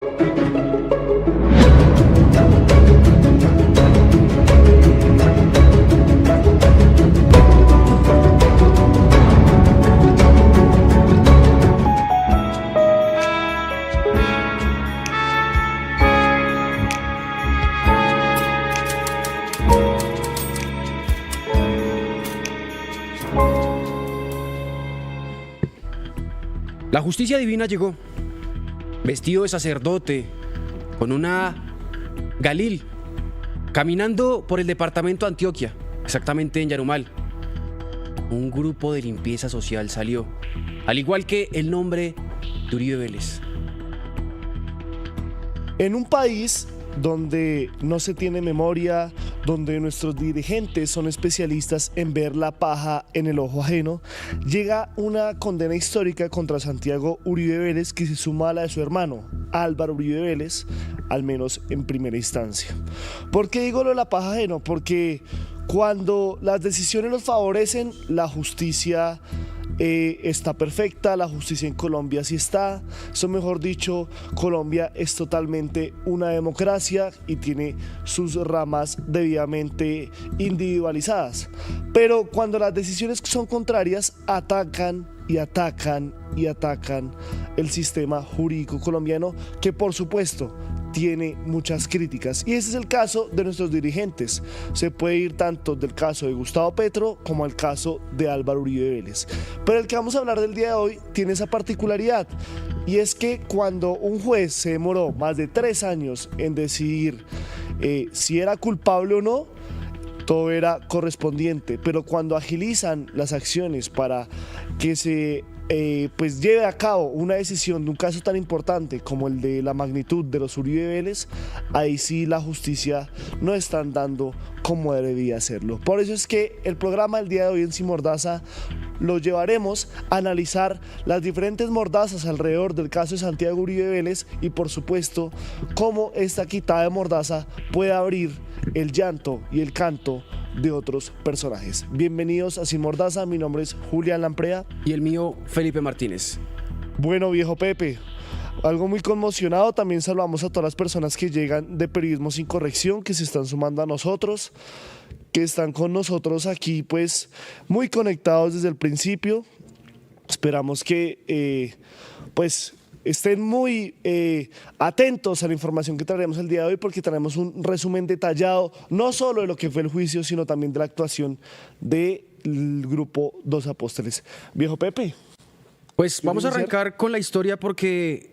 La justicia divina llegó, vestido de sacerdote, con una galil, caminando por el departamento de Antioquia, exactamente en Yarumal. Un grupo de limpieza social salió, al igual que el nombre de Uribe Vélez. En un país donde no se tiene memoria, donde nuestros dirigentes son especialistas en ver la paja en el ojo ajeno, llega una condena histórica contra Santiago Uribe Vélez que se suma a la de su hermano, Álvaro Uribe Vélez, al menos en primera instancia. ¿Por qué digo lo de la paja ajeno? Porque cuando las decisiones los favorecen, la justicia está perfecta, la justicia en Colombia sí está, eso mejor dicho, Colombia es totalmente una democracia y tiene sus ramas debidamente individualizadas. Pero cuando las decisiones son contrarias, atacan y atacan y atacan el sistema jurídico colombiano, que por supuesto tiene muchas críticas, y ese es el caso de nuestros dirigentes. Se puede ir tanto del caso de Gustavo Petro como al caso de Álvaro Uribe Vélez, pero el que vamos a hablar del día de hoy tiene esa particularidad, y es que cuando un juez se demoró más de 3 años en decidir si era culpable o no, todo era correspondiente, pero cuando agilizan las acciones para que se pues lleve a cabo una decisión de un caso tan importante como el de la magnitud de los Uribe Vélez, ahí sí la justicia no está andando como debería hacerlo. Por eso es que el programa del día de hoy en Sin Mordaza lo llevaremos a analizar las diferentes mordazas alrededor del caso de Santiago Uribe Vélez y por supuesto cómo esta quitada de mordaza puede abrir el llanto y el canto de otros personajes. Bienvenidos a Sin Mordaza, mi nombre es Julián Lamprea. Y el mío, Felipe Martínez. Bueno, viejo Pepe, algo muy conmocionado, también saludamos a todas las personas que llegan de Periodismo Sin Corrección, que se están sumando a nosotros, que están con nosotros aquí pues muy conectados desde el principio. Esperamos que pues estén muy atentos a la información que traeremos el día de hoy, porque traemos un resumen detallado no solo de lo que fue el juicio, sino también de la actuación del grupo Dos Apóstoles. Viejo Pepe, pues vamos a arrancar con la historia porque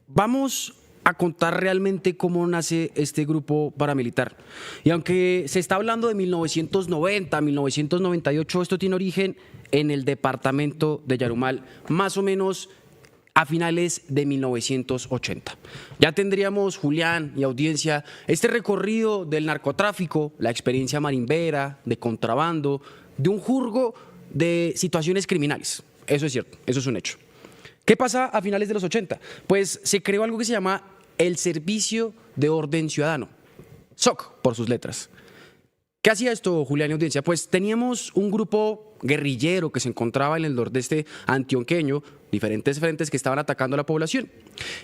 vamos a contar realmente cómo nace este grupo paramilitar. Y aunque se está hablando de 1990, 1998, esto tiene origen en el departamento de Yarumal, más o menos a finales de 1980. Ya tendríamos, Julián y audiencia, este recorrido del narcotráfico, la experiencia marimbera, de contrabando, de un jurgo de situaciones criminales. Eso es cierto, eso es un hecho. ¿Qué pasa a finales de los 80? Pues se creó algo que se llama el Servicio de Orden Ciudadano, SOC por sus letras. ¿Qué hacía esto, Julián y audiencia? Pues teníamos un grupo guerrillero que se encontraba en el nordeste antioqueño, diferentes frentes que estaban atacando a la población.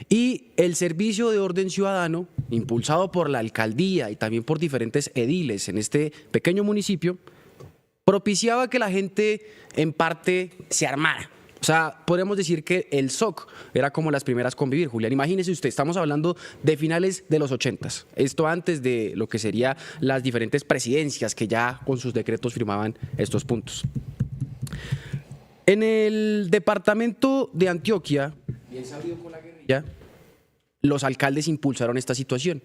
Y el Servicio de Orden Ciudadano, impulsado por la alcaldía y también por diferentes ediles en este pequeño municipio, propiciaba que la gente en parte se armara. O sea, podríamos decir que el SOC era como las primeras convivir, Julián. Imagínese usted, estamos hablando de finales de los 80s. Esto antes de lo que serían las diferentes presidencias que ya con sus decretos firmaban estos puntos. En el departamento de Antioquia, bien sabido con la guerrilla, los alcaldes impulsaron esta situación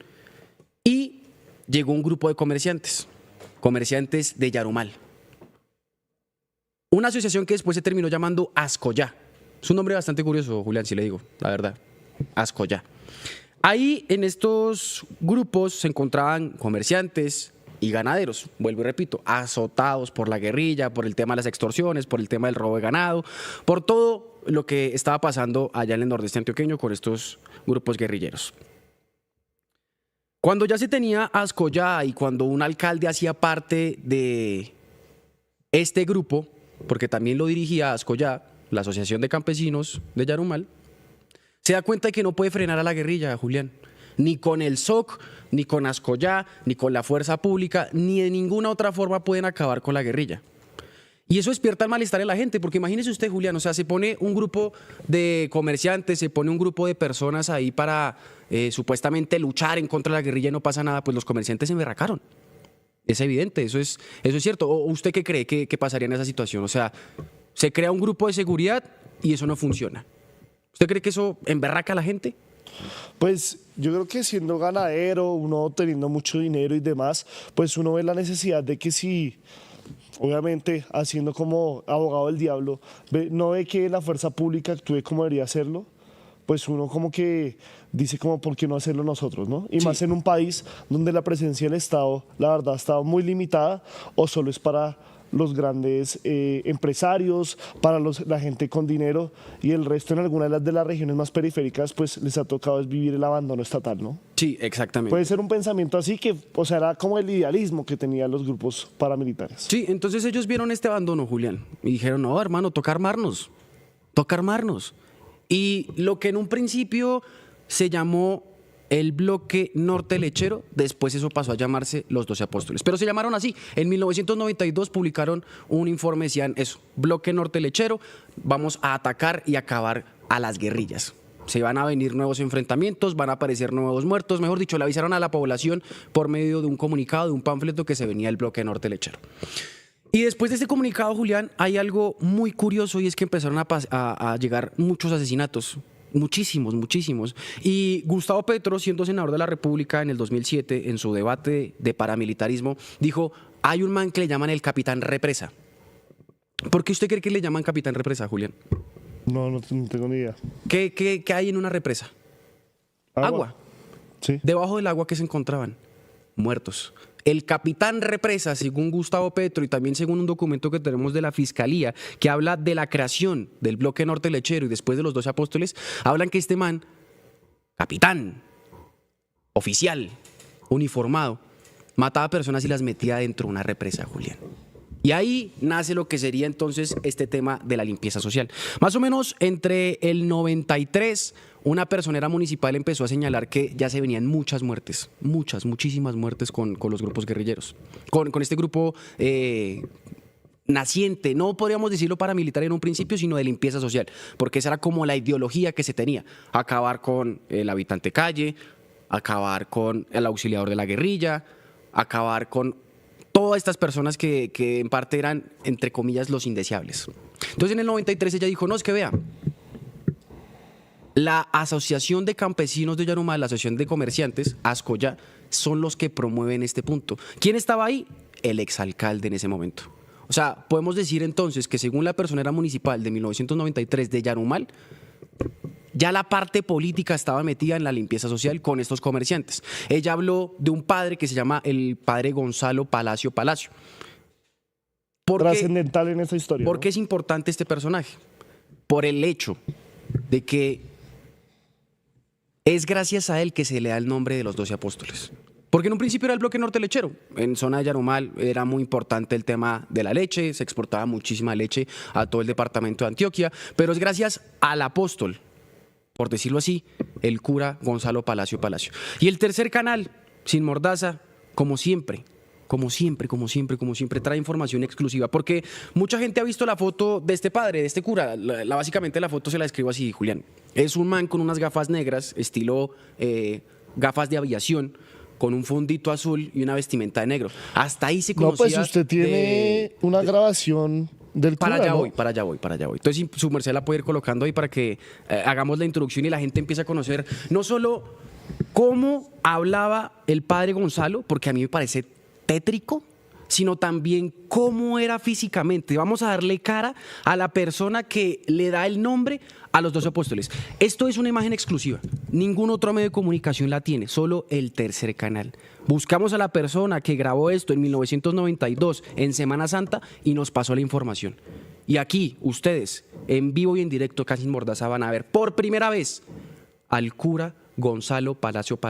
y llegó un grupo de comerciantes de Yarumal. Una asociación que después se terminó llamando Ascoya. Es un nombre bastante curioso, Julián, si le digo, la verdad. Ascoya. Ahí en estos grupos se encontraban comerciantes y ganaderos, vuelvo y repito, azotados por la guerrilla, por el tema de las extorsiones, por el tema del robo de ganado, por todo lo que estaba pasando allá en el nordeste antioqueño con estos grupos guerrilleros. Cuando ya se tenía Ascoya y cuando un alcalde hacía parte de este grupo, porque también lo dirigía Ascoya, la Asociación de Campesinos de Yarumal, se da cuenta de que no puede frenar a la guerrilla, Julián. Ni con el SOC, ni con Ascoyá, ni con la fuerza pública, ni de ninguna otra forma pueden acabar con la guerrilla. Y eso despierta el malestar en la gente, porque imagínese usted, Julián, o sea, se pone un grupo de comerciantes, se pone un grupo de personas ahí para supuestamente luchar en contra de la guerrilla y no pasa nada, pues los comerciantes se emberracaron. Es evidente, eso es cierto. ¿O usted qué cree que pasaría en esa situación? O sea, se crea un grupo de seguridad y eso no funciona. ¿Usted cree que eso emberraca a la gente? Pues yo creo que siendo ganadero, uno teniendo mucho dinero y demás, pues uno ve la necesidad de que si, obviamente, haciendo como abogado del diablo, no ve que la fuerza pública actúe como debería hacerlo, pues uno como que dice como por qué no hacerlo nosotros, ¿no? Y Sí. más en un país donde la presencia del Estado, la verdad, ha estado muy limitada o solo es para los grandes empresarios, para la gente con dinero y el resto en algunas de las regiones más periféricas pues les ha tocado es vivir el abandono estatal, ¿no? Sí, exactamente. Puede ser un pensamiento así que, o sea, era como el idealismo que tenían los grupos paramilitares. Sí, entonces ellos vieron este abandono, Julián, y dijeron, no, hermano, toca armarnos. Y lo que en un principio se llamó el bloque norte lechero, después eso pasó a llamarse los 12 apóstoles. Pero se llamaron así. En 1992 publicaron un informe, decían eso, bloque norte lechero, vamos a atacar y acabar a las guerrillas. Se van a venir nuevos enfrentamientos, van a aparecer nuevos muertos, mejor dicho, le avisaron a la población por medio de un comunicado, de un panfleto que se venía el bloque norte lechero. Y después de este comunicado, Julián, hay algo muy curioso y es que empezaron a llegar muchos asesinatos. Muchísimos. Y Gustavo Petro, siendo senador de la República en el 2007, en su debate de paramilitarismo, dijo, hay un man que le llaman el Capitán Represa. ¿Por qué usted cree que le llaman Capitán Represa, Julián? No tengo ni idea. ¿Qué hay en una represa? Agua. Sí. Debajo del agua, ¿qué se encontraban? Muertos. El Capitán Represa, según Gustavo Petro y también según un documento que tenemos de la Fiscalía, que habla de la creación del bloque norte lechero y después de los 12 apóstoles, hablan que este man, capitán, oficial, uniformado, mataba a personas y las metía dentro de una represa, Julián. Y ahí nace lo que sería entonces este tema de la limpieza social. Más o menos entre el 93, una personera municipal empezó a señalar que ya se venían muchas muertes, muchísimas muertes con los grupos guerrilleros, con este grupo naciente, no podríamos decirlo paramilitar en un principio, sino de limpieza social, porque esa era como la ideología que se tenía, acabar con el habitante calle, acabar con el auxiliador de la guerrilla, acabar con todas estas personas que en parte eran, entre comillas, los indeseables. Entonces en el 93 ella dijo, no, es que vea, la Asociación de Campesinos de Yarumal, la Asociación de Comerciantes, Ascoya, son los que promueven este punto. ¿Quién estaba ahí? El exalcalde en ese momento. O sea, podemos decir entonces que según la personera municipal de 1993 de Yarumal, ya la parte política estaba metida en la limpieza social con estos comerciantes. Ella habló de un padre que se llama el padre Gonzalo Palacio. Trascendental en esta historia. ¿Por qué es importante este personaje? Por el hecho de que es gracias a él que se le da el nombre de los 12 apóstoles. Porque en un principio era el bloque norte lechero. En zona de Yarumal era muy importante el tema de la leche, se exportaba muchísima leche a todo el departamento de Antioquia, pero es gracias al apóstol, por decirlo así, el cura Gonzalo Palacio. Y el tercer canal, Sin Mordaza, como siempre, trae información exclusiva, porque mucha gente ha visto la foto de este padre, de este cura. Básicamente la foto se la describo así, Julián. Es un man con unas gafas negras, estilo gafas de aviación, con un fondito azul y una vestimenta de negro. Hasta ahí se conocía. No, pues usted tiene una grabación del cura, Para allá ¿no? voy. Entonces su merced la puede ir colocando ahí para que hagamos la introducción y la gente empiece a conocer no solo cómo hablaba el padre Gonzalo, porque a mí me parece tétrico, sino también cómo era físicamente. Vamos a darle cara a la persona que le da el nombre a los 12 apóstoles. Esto es una imagen exclusiva. Ningún otro medio de comunicación la tiene, solo el tercer canal. Buscamos a la persona que grabó esto en 1992, en Semana Santa, y nos pasó la información. Y aquí, ustedes, en vivo y en directo, casi en Mordaza, van a ver por primera vez al cura Gonzalo Palacio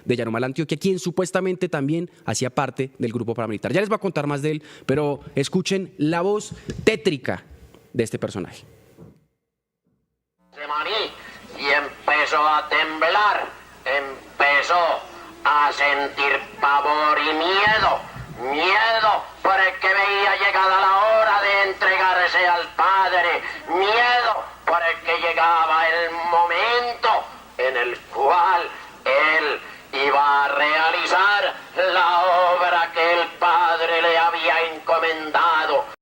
de Yarumal, Antioquia, quien supuestamente también hacía parte del grupo paramilitar. Ya les voy a contar más de él, pero escuchen la voz tétrica de este personaje. De Maní, y empezó empezó a temblar, empezó a sentir pavor y miedo por el que veía llegada la hora de entregarse al Padre, miedo por el que llegaba el momento en el cual él iba a realizar la obra que el Padre le había encomendado.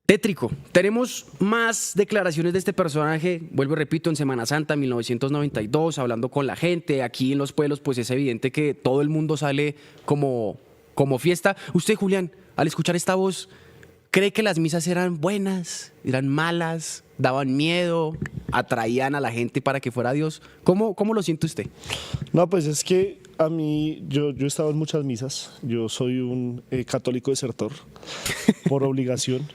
Tétrico. Tenemos más declaraciones de este personaje, vuelvo y repito, en Semana Santa 1992, hablando con la gente. Aquí en los pueblos pues es evidente que todo el mundo sale como fiesta. Usted, Julián, al escuchar esta voz, ¿cree que las misas eran buenas, eran malas, daban miedo, atraían a la gente para que fuera Dios? ¿Cómo lo siente usted? No, pues es que a mí, yo he estado en muchas misas, yo soy un católico desertor por obligación.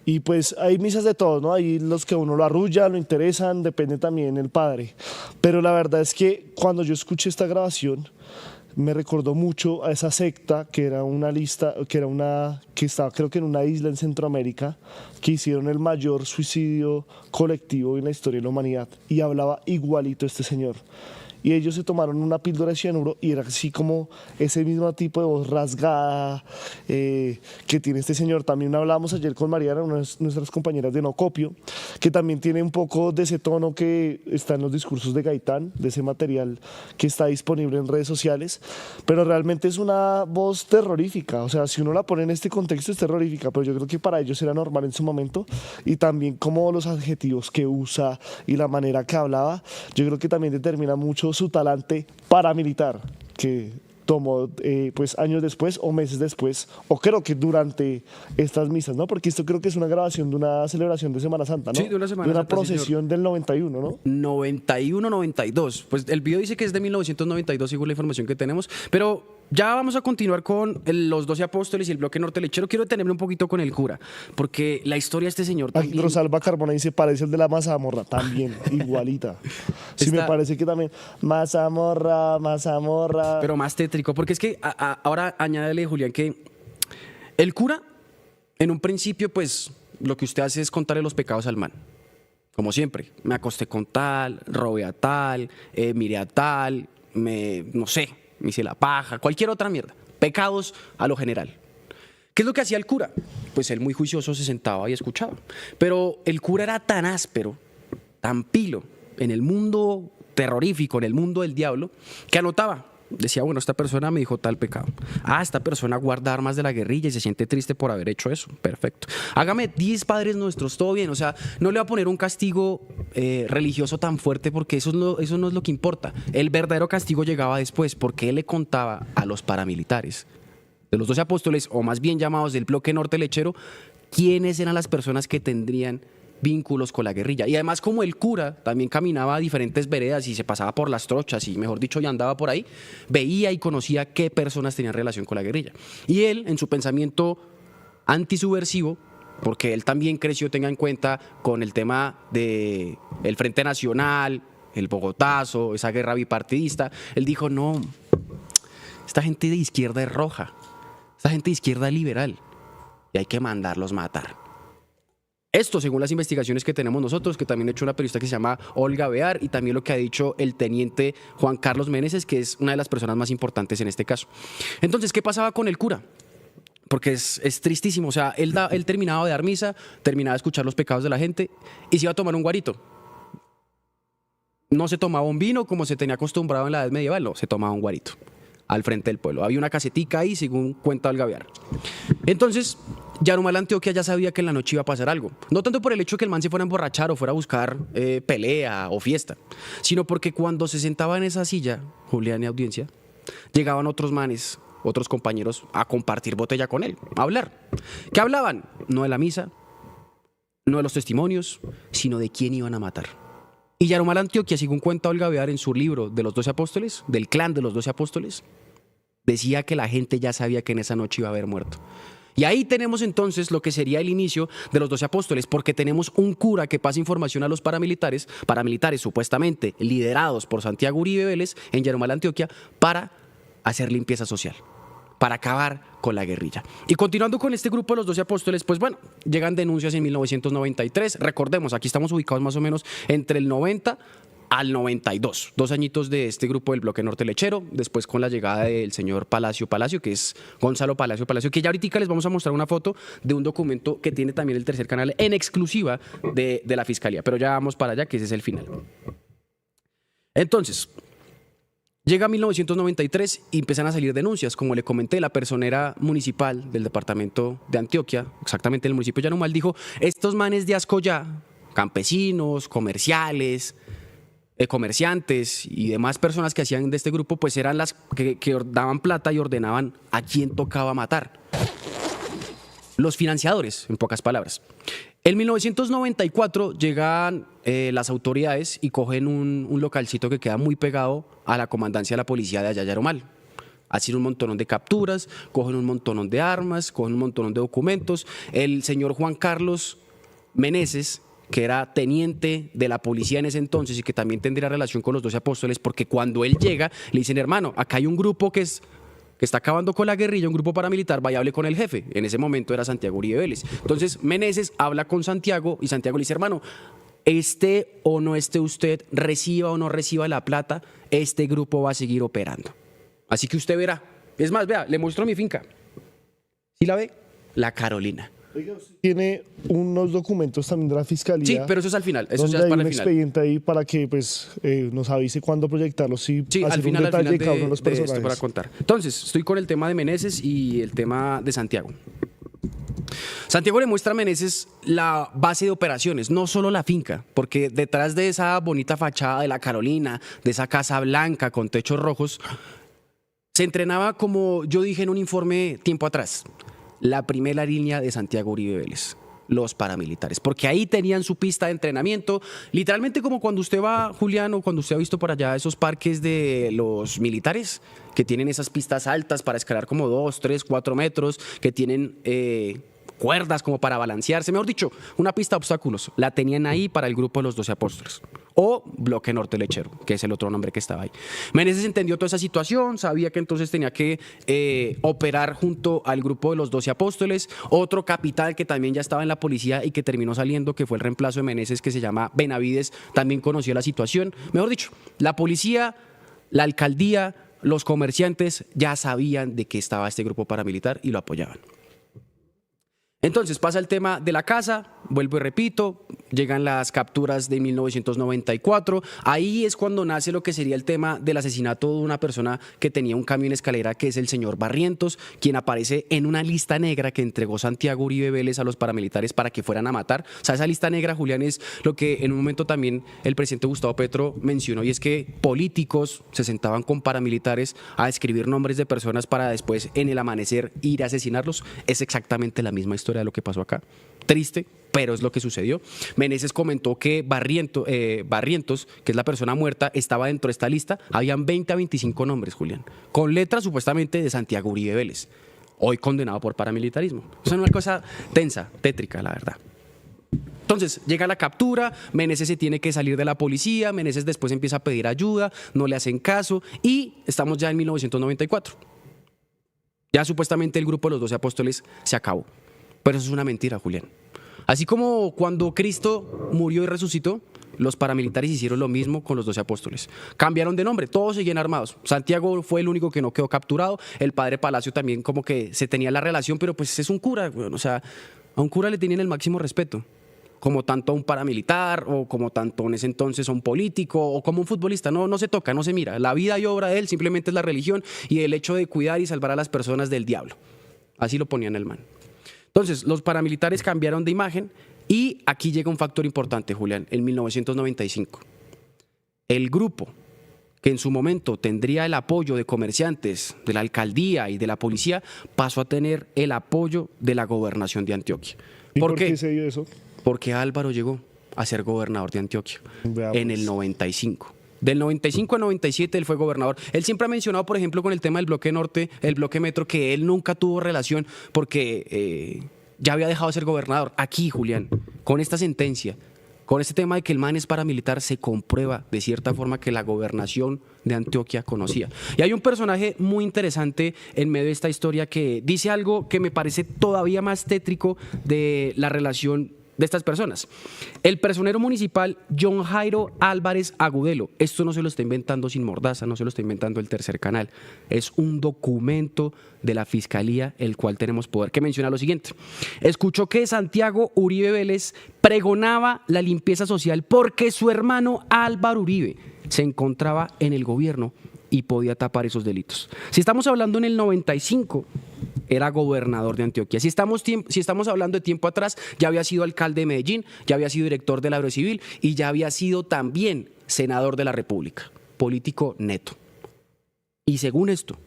Y pues hay misas de todos, ¿no? Hay los que a uno lo arrullan, lo interesan, depende también el padre. Pero la verdad es que cuando yo escuché esta grabación, me recordó mucho a esa secta que era que estaba creo que en una isla en Centroamérica, que hicieron el mayor suicidio colectivo en la historia de la humanidad, y hablaba igualito este señor. Y ellos se tomaron una píldora de cianuro y era así como ese mismo tipo de voz rasgada que tiene este señor. También hablábamos ayer con Mariana, una de nuestras compañeras de No Copio, que también tiene un poco de ese tono que está en los discursos de Gaitán, de ese material que está disponible en redes sociales, pero realmente es una voz terrorífica. O sea, si uno la pone en este contexto es terrorífica, pero yo creo que para ellos era normal en su momento, y también como los adjetivos que usa y la manera que hablaba, yo creo que también determina mucho su talante paramilitar, que tomó pues años después o meses después, o creo que durante estas misas, ¿no? Porque esto creo que es una grabación de una celebración de Semana Santa, ¿no? Sí, de una Semana Santa, procesión señor. del 91, ¿no? 91, 92. Pues el video dice que es de 1992, según la información que tenemos, pero ya vamos a continuar con los 12 apóstoles y el bloque norte lechero. Quiero detenerme un poquito con el cura, porque la historia de este señor Aquí también... Rosalba Carbona dice, parece el de la mazamorra, también, igualita. Sí, me parece que también, mazamorra. Pero más tétrico, porque es que ahora añádele, Julián, que el cura, en un principio, pues, lo que usted hace es contarle los pecados al man. Como siempre, me acosté con tal, robé a tal, miré a tal, no sé, me hice la paja, cualquier otra mierda. Pecados a lo general. ¿Qué es lo que hacía el cura? Pues él muy juicioso se sentaba y escuchaba. Pero el cura era tan áspero, tan pilo, en el mundo terrorífico, en el mundo del diablo, que anotaba. Decía, bueno, esta persona me dijo tal pecado. Esta persona guarda armas de la guerrilla y se siente triste por haber hecho eso. Perfecto. Hágame 10 Padres Nuestros, todo bien. O sea, no le va a poner un castigo religioso tan fuerte, porque eso no es lo que importa. El verdadero castigo llegaba después, porque él le contaba a los paramilitares de los 12 apóstoles, o más bien llamados del bloque norte lechero, quiénes eran las personas que tendrían vínculos con la guerrilla. Y además, como el cura también caminaba a diferentes veredas y se pasaba por las trochas y, mejor dicho, ya andaba por ahí, veía y conocía qué personas tenían relación con la guerrilla. Y él, en su pensamiento antisubversivo, porque él también creció, tenga en cuenta, con el tema del Frente Nacional, el Bogotazo, esa guerra bipartidista, él dijo, no, esta gente de izquierda es roja, esta gente de izquierda es liberal, y hay que mandarlos matar. Esto según las investigaciones que tenemos nosotros, que también ha hecho una periodista que se llama Olga Bear, y también lo que ha dicho el teniente Juan Carlos Meneses, que es una de las personas más importantes en este caso. Entonces, ¿qué pasaba con el cura? Porque es tristísimo. O sea, él terminaba de dar misa, terminaba de escuchar los pecados de la gente y se iba a tomar un guarito. No se tomaba un vino como se tenía acostumbrado en la edad medieval, no, se tomaba un guarito al frente del pueblo. Había una casetica ahí, según cuenta Olga Bear. Entonces, Yarumal Antioquia ya sabía que en la noche iba a pasar algo. No tanto por el hecho de que el man se fuera a emborrachar o fuera a buscar pelea o fiesta, sino porque cuando se sentaba en esa silla, Julián y audiencia, llegaban otros manes, otros compañeros, a compartir botella con él, a hablar. ¿Qué hablaban? No de la misa, no de los testimonios, sino de quién iban a matar. Y Yarumal Antioquia, según cuenta Olga Bear en su libro de los 12 apóstoles, del clan de los 12 apóstoles, decía que la gente ya sabía que en esa noche iba a haber muerto. Y ahí tenemos entonces lo que sería el inicio de los 12 apóstoles, porque tenemos un cura que pasa información a los paramilitares supuestamente liderados por Santiago Uribe Vélez en Yarumal, Antioquia, para hacer limpieza social, para acabar con la guerrilla. Y continuando con este grupo de los 12 apóstoles, pues bueno, llegan denuncias en 1993. Recordemos, aquí estamos ubicados más o menos entre el 90 al 92, 2 añitos de este grupo del Bloque Norte Lechero, después con la llegada del señor Palacio, que es Gonzalo Palacio, que ya ahorita les vamos a mostrar una foto de un documento que tiene también el Tercer Canal en exclusiva de la Fiscalía, pero ya vamos para allá, que ese es el final. Entonces, llega 1993 y empiezan a salir denuncias. Como le comenté, la personera municipal del departamento de Antioquia, exactamente el municipio de Yarumal, dijo: estos manes de Ascoyá, campesinos, comerciantes y demás personas que hacían de este grupo, pues eran las que daban plata y ordenaban a quién tocaba matar. Los financiadores, en pocas palabras. En 1994 llegan las autoridades y cogen un localcito que queda muy pegado a la comandancia de la policía de allá Yarumal. Hacen un montón de capturas, cogen un montón de armas, cogen un montón de documentos. El señor Juan Carlos Meneses, que era teniente de la policía en ese entonces y que también tendría relación con los 12 apóstoles, porque cuando él llega le dicen: hermano, acá hay un grupo que está acabando con la guerrilla, un grupo paramilitar, vaya, hable con el jefe. En ese momento era Santiago Uribe Vélez. Entonces Meneses habla con Santiago y Santiago le dice: hermano, esté o no esté usted, reciba o no reciba la plata, este grupo va a seguir operando. Así que usted verá. Es más, vea, le muestro mi finca. ¿Sí la ve? La Carolina. Oiga, usted tiene unos documentos también de la Fiscalía. Sí, pero eso es al final. Eso donde ya es hay para un el final. expediente ahí para que pues, nos avise cuándo proyectarlos y Sí, hacer al final, un detalle de cada uno de de los esto personajes. para contar. Entonces, estoy con el tema de Meneses y el tema de Santiago. Santiago le muestra a Meneses la base de operaciones, no solo la finca, porque detrás de esa bonita fachada de la Carolina, de esa casa blanca con techos rojos, se entrenaba, como yo dije en un informe tiempo atrás, la primera línea de Santiago Uribe Vélez, los paramilitares, porque ahí tenían su pista de entrenamiento, literalmente como cuando usted va, Julián, o cuando usted ha visto por allá esos parques de los militares, que tienen esas pistas altas para escalar como 2, 3, 4 metros, que tienen cuerdas como para balancearse, mejor dicho, una pista de obstáculos. La tenían ahí para el grupo de los 12 apóstoles. O Bloque Norte Lechero, que es el otro nombre que estaba ahí. Meneses entendió toda esa situación, sabía que entonces tenía que operar junto al grupo de los 12 apóstoles. Otro capitán que también ya estaba en la policía y que terminó saliendo, que fue el reemplazo de Meneses, que se llama Benavides, también conoció la situación. Mejor dicho, la policía, la alcaldía, los comerciantes ya sabían de qué estaba este grupo paramilitar y lo apoyaban. Entonces pasa el tema de la casa, vuelvo y repito, llegan las capturas de 1994, ahí es cuando nace lo que sería el tema del asesinato de una persona que tenía un cambio en escalera, que es el señor Barrientos, quien aparece en una lista negra que entregó Santiago Uribe Vélez a los paramilitares para que fueran a matar. O sea, esa lista negra, Julián, es lo que en un momento también el presidente Gustavo Petro mencionó, y es que políticos se sentaban con paramilitares a escribir nombres de personas para después en el amanecer ir a asesinarlos. Es exactamente la misma historia de lo que pasó acá. Triste, pero es lo que sucedió. Meneses comentó que Barrientos, que es la persona muerta, estaba dentro de esta lista. Habían 20 a 25 nombres, Julián, con letras supuestamente de Santiago Uribe Vélez, hoy condenado por paramilitarismo. O sea, una cosa tensa, tétrica, la verdad. Entonces llega la captura, Meneses se tiene que salir de la policía, Meneses después empieza a pedir ayuda, no le hacen caso y estamos ya en 1994. Ya supuestamente el grupo de los 12 apóstoles se acabó. Pero eso es una mentira, Julián. Así como cuando Cristo murió y resucitó, los paramilitares hicieron lo mismo con los 12 apóstoles. Cambiaron de nombre, todos seguían armados. Santiago fue el único que no quedó capturado. El padre Palacio también como que se tenía la relación, pero pues es un cura, bueno, o sea, a un cura le tenían el máximo respeto. Como tanto a un paramilitar, o como tanto en ese entonces a un político, o como un futbolista. No se toca, no se mira. La vida y obra de él simplemente es la religión y el hecho de cuidar y salvar a las personas del diablo. Así lo ponían el man. Entonces, los paramilitares cambiaron de imagen y aquí llega un factor importante, Julián, en 1995. El grupo que en su momento tendría el apoyo de comerciantes, de la alcaldía y de la policía, pasó a tener el apoyo de la gobernación de Antioquia. ¿Y por qué se dio eso? Porque Álvaro llegó a ser gobernador de Antioquia en el 95. Del 95 al 97 él fue gobernador. Él siempre ha mencionado, por ejemplo, con el tema del bloque norte, el bloque metro, que él nunca tuvo relación porque ya había dejado de ser gobernador. Aquí, Julián, con esta sentencia, con este tema de que el man es paramilitar, se comprueba de cierta forma que la gobernación de Antioquia conocía. Y hay un personaje muy interesante en medio de esta historia que dice algo que me parece todavía más tétrico de la relación de estas personas. El personero municipal John Jairo Álvarez Agudelo. Esto no se lo está inventando Sin Mordaza, no se lo está inventando el Tercer Canal. Es un documento de la Fiscalía, el cual tenemos poder, que menciona lo siguiente. Escuchó que Santiago Uribe Vélez pregonaba la limpieza social porque su hermano Álvaro Uribe se encontraba en el gobierno y podía tapar esos delitos. Si estamos hablando en el 95, era gobernador de Antioquia. Si estamos hablando de tiempo atrás, ya había sido alcalde de Medellín, ya había sido director del Agrocivil y ya había sido también senador de la República, político neto. Y según esto...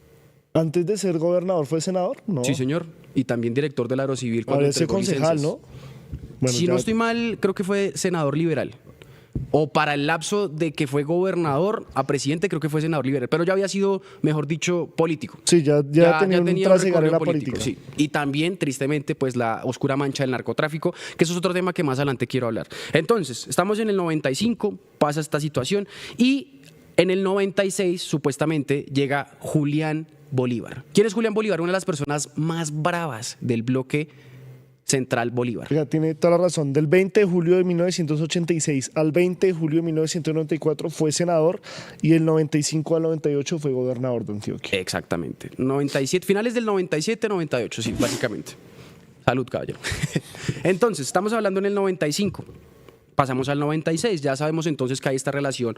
Antes de ser gobernador, ¿fue senador? No. Sí, señor. Y también director del Agrocivil. Ahora ese concejal, ¿no? Bueno, si no estoy mal, creo que fue senador liberal. O para el lapso de que fue gobernador a presidente, creo que fue senador liberal. Pero ya había sido, mejor dicho, político. Sí, ya tenía un trasegar en la política. Sí. Y también, tristemente, pues la oscura mancha del narcotráfico, que eso es otro tema que más adelante quiero hablar. Entonces, estamos en el 95, pasa esta situación, y en el 96, supuestamente, llega Julián Bolívar. ¿Quién es Julián Bolívar? Una de las personas más bravas del bloque Central Bolívar. Oiga, tiene toda la razón. Del 20 de julio de 1986 al 20 de julio de 1994 fue senador y del 95 al 98 fue gobernador de Antioquia. Exactamente. 97, finales del 97, 98, sí, básicamente. Salud, caballero. Entonces, estamos hablando en el 95. Pasamos al 96. Ya sabemos entonces que hay esta relación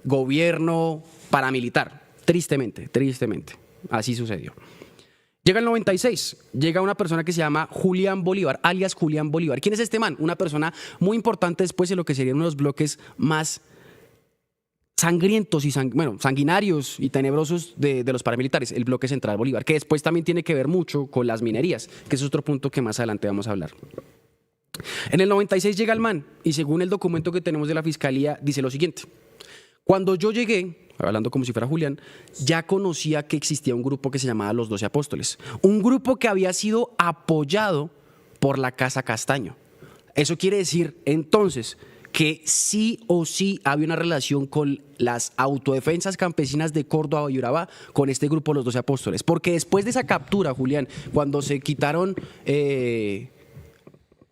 gobierno paramilitar. Tristemente. Así sucedió. Llega el 96, llega una persona que se llama Julián Bolívar, alias Julián Bolívar. ¿Quién es este man? Una persona muy importante después de lo que serían uno de los bloques más sangrientos y sanguinarios y tenebrosos de los paramilitares, el bloque Central Bolívar, que después también tiene que ver mucho con las minerías, que es otro punto que más adelante vamos a hablar. En el 96 llega el man y según el documento que tenemos de la Fiscalía dice lo siguiente. Cuando yo llegué, hablando como si fuera Julián, ya conocía que existía un grupo que se llamaba Los 12 Apóstoles. Un grupo que había sido apoyado por la Casa Castaño. Eso quiere decir, entonces, que sí o sí había una relación con las autodefensas campesinas de Córdoba y Urabá con este grupo Los 12 Apóstoles. Porque después de esa captura, Julián, cuando se quitaron...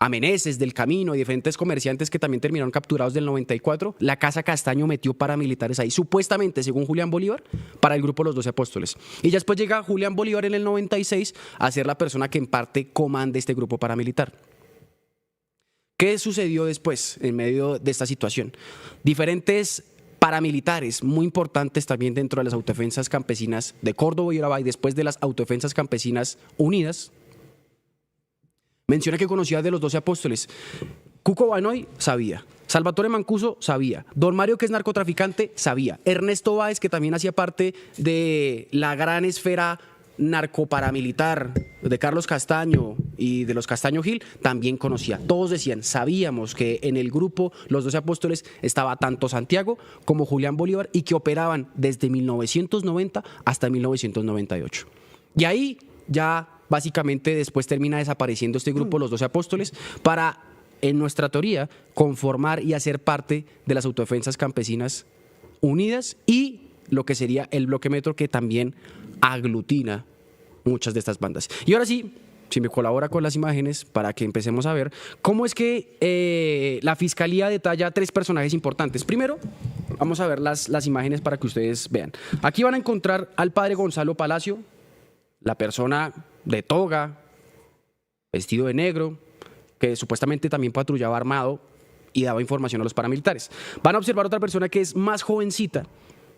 a Meneses del Camino y diferentes comerciantes que también terminaron capturados del 94, la Casa Castaño metió paramilitares ahí, supuestamente, según Julián Bolívar, para el grupo Los 12 Apóstoles. Y ya después llega Julián Bolívar en el 96 a ser la persona que en parte comanda este grupo paramilitar. ¿Qué sucedió después en medio de esta situación? Diferentes paramilitares muy importantes también dentro de las autodefensas campesinas de Córdoba y Urabá y después de las autodefensas campesinas unidas, menciona que conocía de los 12 apóstoles. Cuco Banoy sabía. Salvatore Mancuso sabía. Don Mario, que es narcotraficante, sabía. Ernesto Báez, que también hacía parte de la gran esfera narcoparamilitar de Carlos Castaño y de los Castaño Gil, también conocía. Todos decían, sabíamos que en el grupo Los 12 Apóstoles estaba tanto Santiago como Julián Bolívar y que operaban desde 1990 hasta 1998. Y ahí ya... básicamente después termina desapareciendo este grupo, Los 12 Apóstoles, para, en nuestra teoría, conformar y hacer parte de las autodefensas campesinas unidas y lo que sería el bloque Metro, que también aglutina muchas de estas bandas. Y ahora sí, si me colabora con las imágenes para que empecemos a ver cómo es que la Fiscalía detalla 3 personajes importantes. Primero, vamos a ver las imágenes para que ustedes vean. Aquí van a encontrar al padre Gonzalo Palacio, la persona de toga, vestido de negro, que supuestamente también patrullaba armado y daba información a los paramilitares. Van a observar otra persona que es más jovencita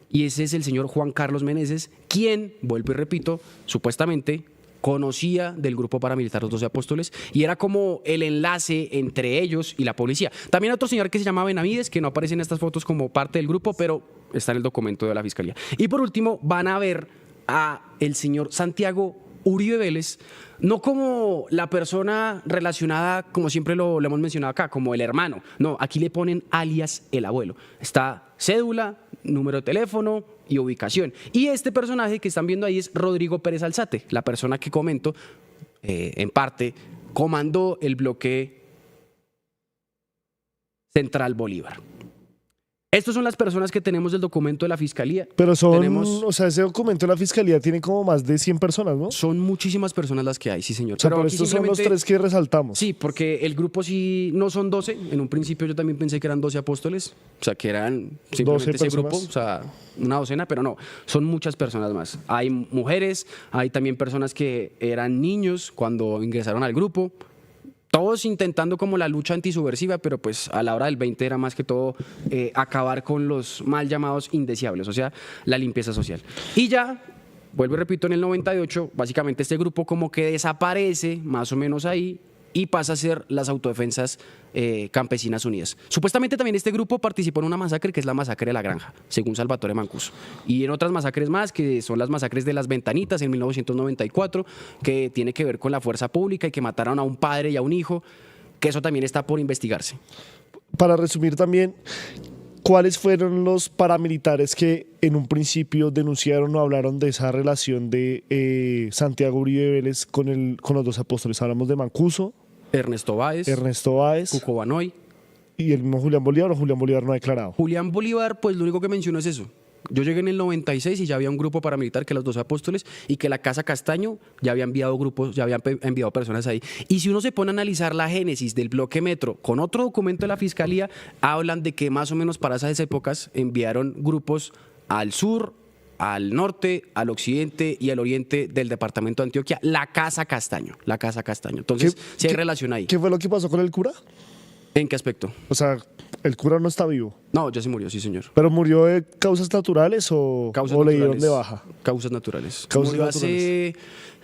y ese es el señor Juan Carlos Meneses, quien, vuelvo y repito, supuestamente conocía del grupo paramilitar Los 12 Apóstoles y era como el enlace entre ellos y la policía. También otro señor que se llama Benavides, que no aparece en estas fotos como parte del grupo, pero está en el documento de la Fiscalía. Y por último, van a ver a el señor Santiago Uribe Vélez, no como la persona relacionada, como siempre lo hemos mencionado acá, como el hermano. No, aquí le ponen alias el abuelo. Está cédula, número de teléfono y ubicación. Y este personaje que están viendo ahí es Rodrigo Pérez Alzate, la persona que comento, en parte, comandó el bloque Central Bolívar. Estas son las personas que tenemos del documento de la fiscalía. Pero son, Tenemos- o sea, ese documento de la fiscalía tiene como más de 100 personas, ¿no? Son muchísimas personas las que hay, sí, señor. O sea, pero aquí estos son los simplemente- 3 que resaltamos. Sí, porque el grupo sí no son 12. En un principio yo también pensé que eran 12 apóstoles. O sea, que eran simplemente 12 ese grupo. personas. O sea, una docena, pero no. Son muchas personas más. Hay mujeres, hay también personas que eran niños cuando ingresaron al grupo. Todos intentando como la lucha antisubversiva, pero pues a la hora del 20 era más que todo acabar con los mal llamados indeseables, o sea, la limpieza social. Y ya, vuelvo y repito, en el 98, básicamente este grupo como que desaparece más o menos ahí y pasa a ser las Autodefensas Campesinas Unidas. Supuestamente también este grupo participó en una masacre que es la masacre de la Granja, según Salvatore Mancuso. Y en otras masacres más, que son las masacres de las Ventanitas en 1994, que tiene que ver con la fuerza pública y que mataron a un padre y a un hijo, que eso también está por investigarse. Para resumir también, ¿cuáles fueron los paramilitares que en un principio denunciaron o hablaron de esa relación de Santiago Uribe Vélez con los 2 apóstoles? Hablamos de Mancuso, Ernesto Báez, Ernesto Báez Cuco Banoy. y el mismo Julián Bolívar, o Julián Bolívar no ha declarado. Julián Bolívar, pues lo único que mencionó es eso. Yo llegué en el 96 y ya había un grupo paramilitar que los 2 apóstoles y que la Casa Castaño ya había enviado grupos, ya habían enviado personas ahí. Y si uno se pone a analizar la génesis del bloque Metro con otro documento de la Fiscalía, hablan de que más o menos para esas épocas enviaron grupos al sur, al norte, al occidente y al oriente del departamento de Antioquia, la Casa Castaño, la Casa Castaño. Entonces, sí hay relación ahí. ¿Qué fue lo que pasó con el cura? ¿En qué aspecto? O sea, el cura no está vivo. No, ya se murió, sí, señor. ¿Pero murió de causas naturales o, Causas o le dieron naturales. de baja? Causas naturales. Causas Murió hace,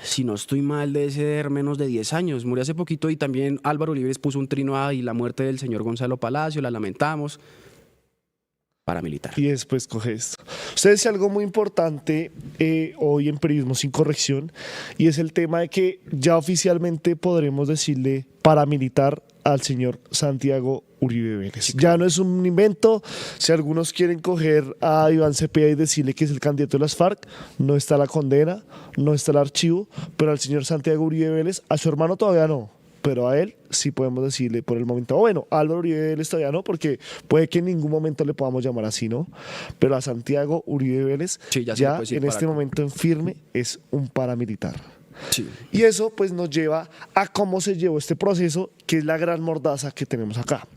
si no estoy mal, debe ser menos de 10 años. Murió hace poquito y también Álvaro Uribe puso un trino ahí, la muerte del señor Gonzalo Palacio, la lamentamos. Paramilitar. Y después coge esto. Usted decía algo muy importante hoy en Periodismo Sin Corrección, y es el tema de que ya oficialmente podremos decirle paramilitar al señor Santiago Uribe Vélez. Ya no es un invento. Si algunos quieren coger a Iván Cepeda y decirle que es el candidato de las FARC, no está la condena, no está el archivo, pero al señor Santiago Uribe Vélez, a su hermano todavía no, pero a él sí podemos decirle por el momento. O bueno, a Álvaro Uribe Vélez todavía no, porque puede que en ningún momento le podamos llamar así, ¿no? Pero a Santiago Uribe Vélez Sí, ya se le ya puede decir en este paraco. momento en firme es un paramilitar. Sí. Y eso pues nos lleva a cómo se llevó este proceso, que es la gran mordaza que tenemos acá.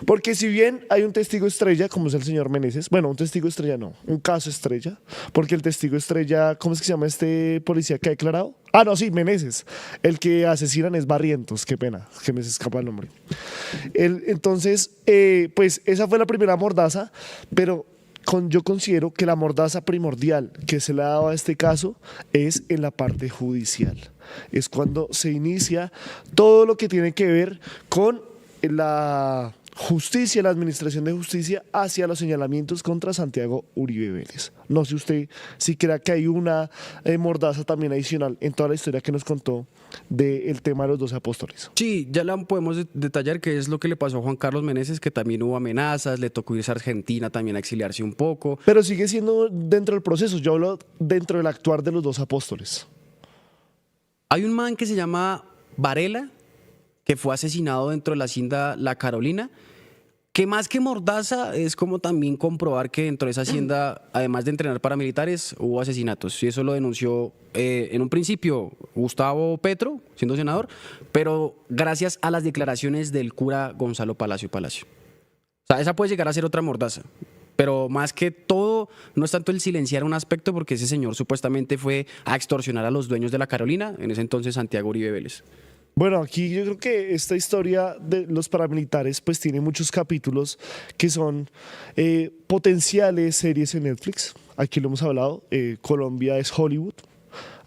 Porque si bien hay un testigo estrella, como es el señor Meneses, bueno, un testigo estrella no, un caso estrella, porque el testigo estrella, ¿cómo es que se llama este policía que ha declarado? Ah, no, sí, Meneses. El que asesinan es Barrientos, qué pena, que me se escapa el nombre. Entonces, pues esa fue la primera mordaza, pero yo considero que la mordaza primordial que se le ha dado a este caso es en la parte judicial. Es cuando se inicia todo lo que tiene que ver con la justicia, la administración de justicia hacia los señalamientos contra Santiago Uribe Vélez. No sé usted si crea que hay una mordaza también adicional en toda la historia que nos contó del tema de los 12 apóstoles. Sí, ya la podemos detallar qué es lo que le pasó a Juan Carlos Meneses, que también hubo amenazas, le tocó irse a Argentina también a exiliarse un poco. Pero sigue siendo dentro del proceso. Yo hablo dentro del actuar de los 12 apóstoles. Hay un man que se llama Varela, que fue asesinado dentro de la hacienda La Carolina, que más que mordaza es como también comprobar que dentro de esa hacienda, además de entrenar paramilitares, hubo asesinatos. Y eso lo denunció en un principio Gustavo Petro, siendo senador, pero gracias a las declaraciones del cura Gonzalo Palacio. O sea, esa puede llegar a ser otra mordaza. Pero más que todo, no es tanto el silenciar un aspecto, porque ese señor supuestamente fue a extorsionar a los dueños de La Carolina, en ese entonces Santiago Uribe Vélez. Bueno, aquí yo creo que esta historia de los paramilitares pues tiene muchos capítulos que son potenciales series en Netflix. Aquí lo hemos hablado, Colombia es Hollywood.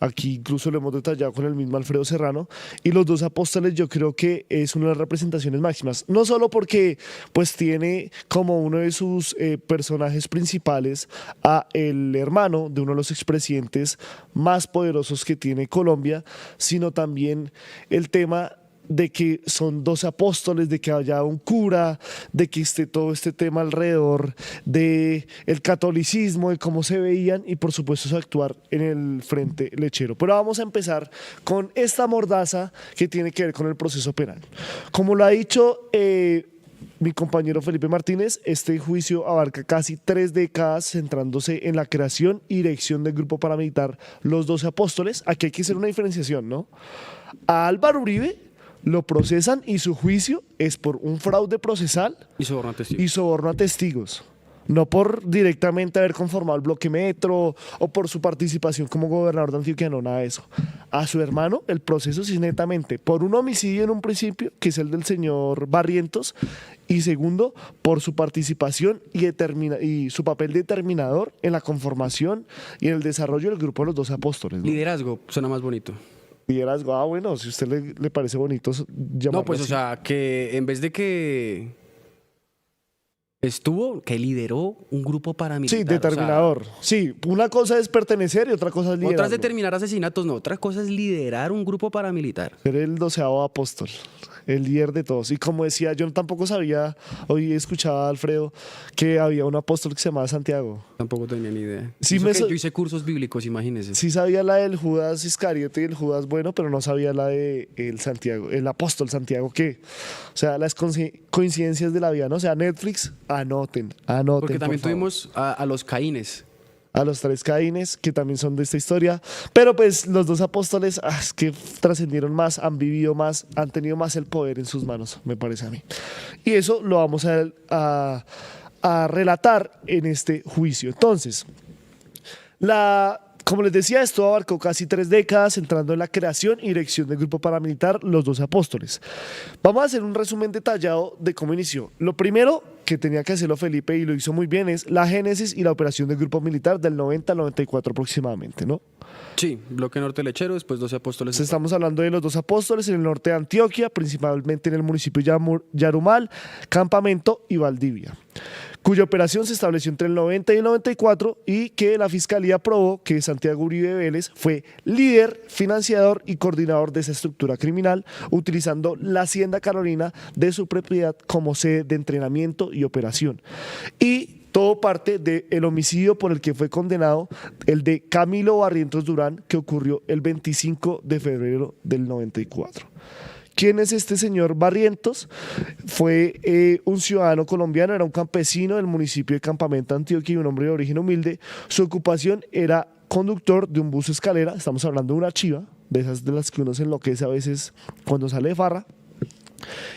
Aquí incluso lo hemos detallado con el mismo Alfredo Serrano. Y los 12 apóstoles yo creo que es una de las representaciones máximas. No solo porque pues tiene como uno de sus personajes principales a el hermano de uno de los expresidentes más poderosos que tiene Colombia, sino también el tema de que son 12 apóstoles, de que haya un cura, de que esté todo este tema alrededor de el catolicismo, de cómo se veían y por supuesto su actuar en el frente lechero. Pero vamos a empezar con esta mordaza que tiene que ver con el proceso penal. Como lo ha dicho mi compañero Felipe Martínez, este juicio abarca casi 3 décadas centrándose en la creación y dirección del grupo paramilitar Los 12 Apóstoles. Aquí hay que hacer una diferenciación, ¿no? A Álvaro Uribe lo procesan y su juicio es por un fraude procesal Y soborno a testigos. y soborno a testigos. No por directamente haber conformado el bloque Metro o por su participación como gobernador de Antioquia, no, nada de eso. A su hermano, el proceso sí es netamente por un homicidio en un principio, que es el del señor Barrientos, y segundo, por su participación y su papel determinador en la conformación y en el desarrollo del grupo de los 12 apóstoles, ¿no? Liderazgo, suena más bonito. Liderazgo, bueno, si a usted le parece bonito llamarlo No, pues, o así. sea, que en vez de que que lideró un grupo paramilitar. Sí, o sea, determinador. Sí, una cosa es pertenecer y otra cosa es liderazgo. otra es determinar asesinatos, no. Otra cosa es liderar un grupo paramilitar. Ser el 12º apóstol, el líder de todos. Y como decía, yo tampoco sabía, hoy escuchaba a Alfredo, que había un apóstol que se llamaba Santiago. Tampoco tenía ni idea. Sí, Eso me que so- yo hice cursos bíblicos, imagínense. Sí sabía la del Judas Iscariote y el Judas bueno, pero no sabía la de el Santiago, el apóstol Santiago, que, o sea, las coincidencias de la vida, ¿no? O sea, Netflix, anoten, Porque también por favor. tuvimos a los Caínes. A los 3 Caínes, que también son de esta historia. Pero pues los 2 apóstoles, es que trascendieron más, han vivido más, han tenido más el poder en sus manos, me parece a mí. Y eso lo vamos a relatar en este juicio. Entonces, como les decía, esto abarcó casi 3 décadas, entrando en la creación y dirección del grupo paramilitar Los 12 Apóstoles. Vamos a hacer un resumen detallado de cómo inició. Lo primero que tenía que hacerlo Felipe, y lo hizo muy bien, es la génesis y la operación del grupo militar del 90 al 94 aproximadamente, ¿no? Sí, bloque norte lechero, después 12 apóstoles. Entonces, estamos hablando de los 2 apóstoles en el norte de Antioquia, principalmente en el municipio de Yarumal, Campamento y Valdivia, cuya operación se estableció entre el 90 y el 94 y que la Fiscalía probó que Santiago Uribe Vélez fue líder, financiador y coordinador de esa estructura criminal, utilizando la Hacienda Carolina de su propiedad como sede de entrenamiento y operación. Y todo parte del homicidio por el que fue condenado, el de Camilo Barrientos Durán, que ocurrió el 25 de febrero del 94. ¿Quién es este señor Barrientos? Fue un ciudadano colombiano, era un campesino del municipio de Campamento, Antioquia, y un hombre de origen humilde. Su ocupación era conductor de un bus escalera, estamos hablando de una chiva, de esas de las que uno se enloquece a veces cuando sale de farra.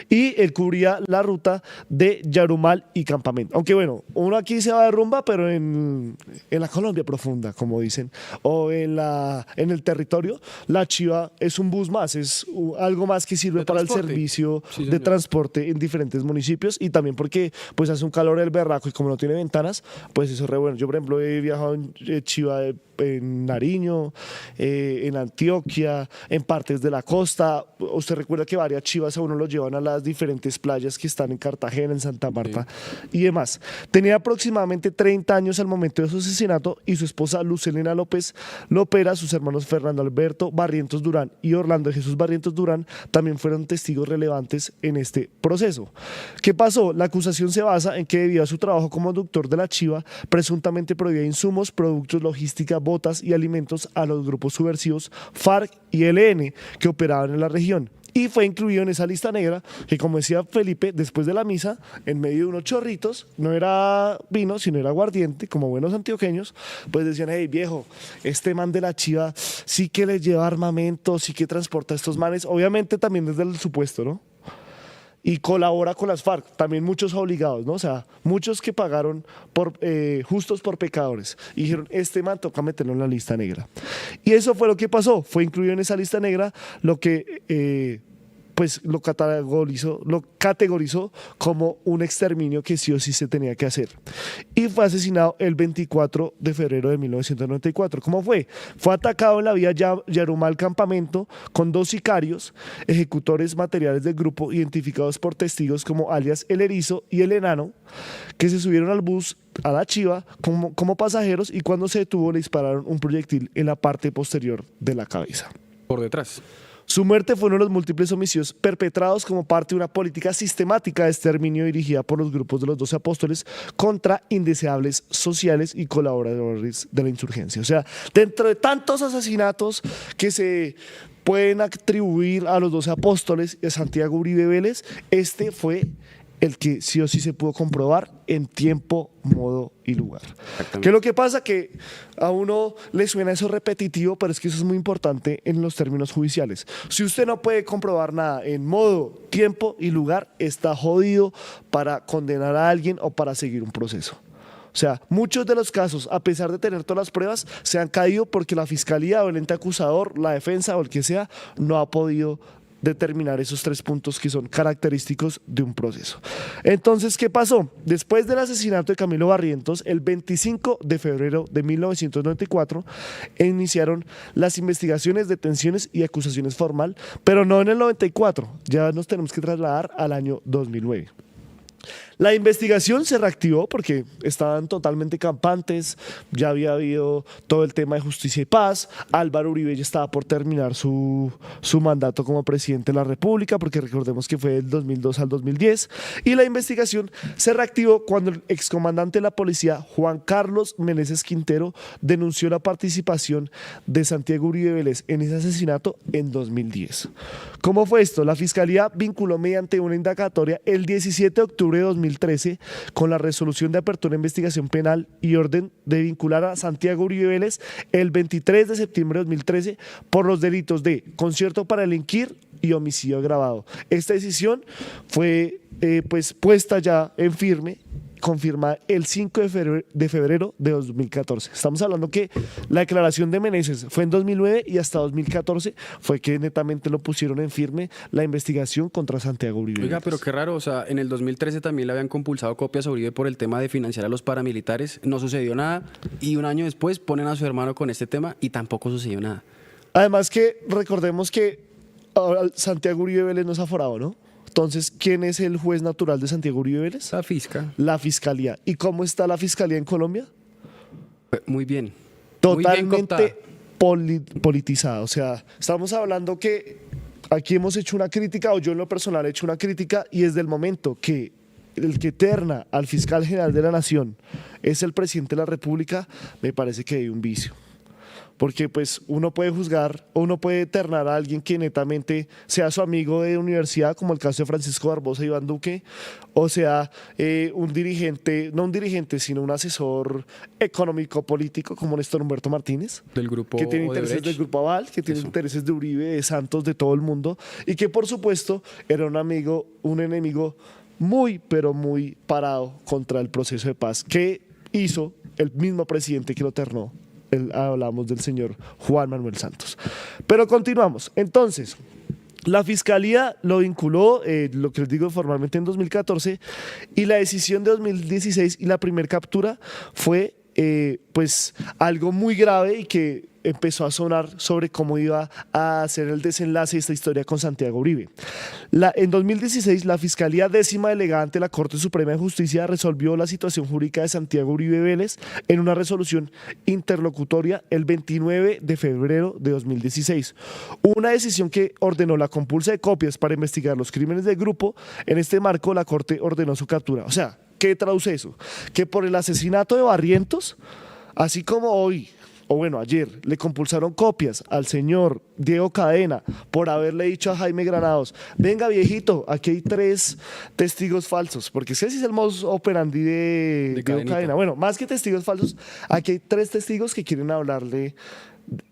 Y él cubría la ruta de Yarumal y Campamento. Aunque bueno, uno aquí se va de rumba, pero en la Colombia profunda, como dicen, o en el territorio, la chiva es un bus más, es algo más que sirve De para el transporte. servicio Sí, de señor. transporte en diferentes municipios, y también porque pues hace un calor del berraco y como no tiene ventanas, pues eso es re bueno. Yo, por ejemplo, he viajado en chiva en Nariño, en Antioquia, en partes de la costa. Usted recuerda que varias chivas a uno lo llevan a las diferentes playas que están en Cartagena, en Santa Marta y demás. Tenía aproximadamente 30 años al momento de su asesinato y su esposa Lucelena López Lopera, sus hermanos Fernando Alberto Barrientos Durán y Orlando Jesús Barrientos Durán también fueron testigos relevantes en este proceso. ¿Qué pasó? La acusación se basa en que debido a su trabajo como conductor de la chiva, presuntamente prohibía insumos, productos, logística, botas y alimentos a los grupos subversivos FARC y ELN que operaban en la región. Y fue incluido en esa lista negra que, como decía Felipe, después de la misa, en medio de unos chorritos, no era vino, sino era aguardiente, como buenos antioqueños, pues decían, hey viejo, este man de la chiva sí que les lleva armamento, sí que transporta a estos manes, obviamente también desde el supuesto, ¿no? Y colabora con las FARC, también muchos obligados, ¿no? O sea, muchos que pagaron justos por pecadores. Y dijeron, este man toca meterlo en la lista negra. Y eso fue lo que pasó, fue incluido en esa lista negra, lo que pues lo categorizó como un exterminio que sí o sí se tenía que hacer. Y fue asesinado el 24 de febrero de 1994. ¿Cómo fue? Fue atacado en la vía Yarumal Campamento con 2 sicarios, ejecutores materiales del grupo identificados por testigos como alias El Erizo y El Enano, que se subieron al bus a la chiva como pasajeros, y cuando se detuvo le dispararon un proyectil en la parte posterior de la cabeza. Por detrás. Su muerte fue uno de los múltiples homicidios perpetrados como parte de una política sistemática de exterminio dirigida por los grupos de los 12 apóstoles contra indeseables sociales y colaboradores de la insurgencia. O sea, dentro de tantos asesinatos que se pueden atribuir a los 12 apóstoles y a Santiago Uribe Vélez, este fue el que sí o sí se pudo comprobar en tiempo, modo y lugar. ¿Qué es lo que pasa? Que a uno le suena eso repetitivo, pero es que eso es muy importante en los términos judiciales. Si usted no puede comprobar nada en modo, tiempo y lugar, está jodido para condenar a alguien o para seguir un proceso. O sea, muchos de los casos, a pesar de tener todas las pruebas, se han caído porque la fiscalía o el ente acusador, la defensa o el que sea, no ha podido determinar esos 3 puntos que son característicos de un proceso. Entonces, ¿qué pasó? Después del asesinato de Camilo Barrientos, el 25 de febrero de 1994, iniciaron las investigaciones, detenciones y acusaciones formal, pero no en el 94, ya nos tenemos que trasladar al año 2009. La investigación se reactivó porque estaban totalmente campantes, ya había habido todo el tema de justicia y paz, Álvaro Uribe ya estaba por terminar su mandato como presidente de la República, porque recordemos que fue del 2002 al 2010, y la investigación se reactivó cuando el excomandante de la policía, Juan Carlos Meneses Quintero, denunció la participación de Santiago Uribe Vélez en ese asesinato en 2010. ¿Cómo fue esto? La Fiscalía vinculó mediante una indagatoria el 17 de octubre de 2013 con la resolución de apertura de investigación penal y orden de vincular a Santiago Uribe Vélez el 23 de septiembre de 2013 por los delitos de concierto para delinquir y homicidio agravado. Esta decisión fue pues puesta ya en firme, confirmada el 5 de febrero de 2014. Estamos hablando que la declaración de Meneses fue en 2009 y hasta 2014 fue que netamente lo pusieron en firme la investigación contra Santiago Uribe. Oiga, pero qué raro, o sea, en el 2013 también le habían compulsado copias a Uribe por el tema de financiar a los paramilitares, no sucedió nada y un año después ponen a su hermano con este tema y tampoco sucedió nada. Además que recordemos que Santiago Uribe Vélez no es aforado, ¿no? Entonces, ¿quién es el juez natural de Santiago Uribe Vélez? La fisca. La Fiscalía. ¿Y cómo está la Fiscalía en Colombia? Muy bien. Totalmente politizada. O sea, estamos hablando que aquí hemos hecho una crítica, o yo en lo personal he hecho una crítica, y desde el momento que el que terna al fiscal general de la Nación es el presidente de la República, me parece que hay un vicio. Porque pues uno puede juzgar o uno puede ternar a alguien que netamente sea su amigo de universidad, como el caso de Francisco Barbosa y Iván Duque, o sea un dirigente, no un dirigente, sino un asesor económico político como Néstor Humberto Martínez, Del grupo que tiene intereses Odebrecht. del grupo Aval, que tiene intereses de Uribe, de Santos, de todo el mundo, y que por supuesto era un amigo, un enemigo muy, pero muy parado contra el proceso de paz que hizo el mismo presidente que lo ternó. Hablamos del señor Juan Manuel Santos. Pero continuamos. Entonces, la Fiscalía lo vinculó, lo que les digo formalmente, en 2014, y la decisión de 2016 y la primer captura fue pues algo muy grave y que empezó a sonar sobre cómo iba a hacer el desenlace de esta historia con Santiago Uribe. En 2016, la Fiscalía Décima Delegada ante la Corte Suprema de Justicia resolvió la situación jurídica de Santiago Uribe Vélez en una resolución interlocutoria el 29 de febrero de 2016. Una decisión que ordenó la compulsa de copias para investigar los crímenes del grupo. En este marco, la Corte ordenó su captura. O sea, ¿qué traduce eso? Que por el asesinato de Barrientos, así como hoy, o bueno, ayer, le compulsaron copias al señor Diego Cadena por haberle dicho a Jaime Granados: venga viejito, aquí hay 3 testigos falsos, porque ese es el modus operandi de Diego Cadena. Bueno, más que testigos falsos, aquí hay 3 testigos que quieren hablarle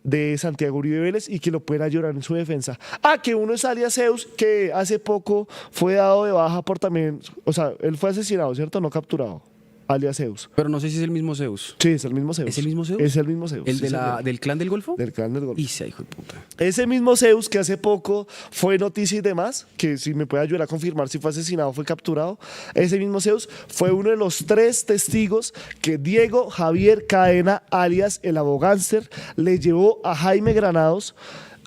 de Santiago Uribe Vélez y que lo pueden ayudar en su defensa. Que uno es alias Zeus, que hace poco fue dado de baja por también, o sea, él fue asesinado, ¿cierto? No capturado. Alias Zeus. Pero no sé si es el mismo Zeus. Sí, es el mismo Zeus. ¿Es el mismo Zeus? Es el mismo Zeus. ¿El sí, del clan del Golfo? Del clan del Golfo. Y se hijo de puta. Ese mismo Zeus que hace poco fue noticia y demás, que si me puede ayudar a confirmar si fue asesinado o fue capturado, ese mismo Zeus fue uno de los 3 testigos que Diego Javier Cadena, alias el abogánster, le llevó a Jaime Granados,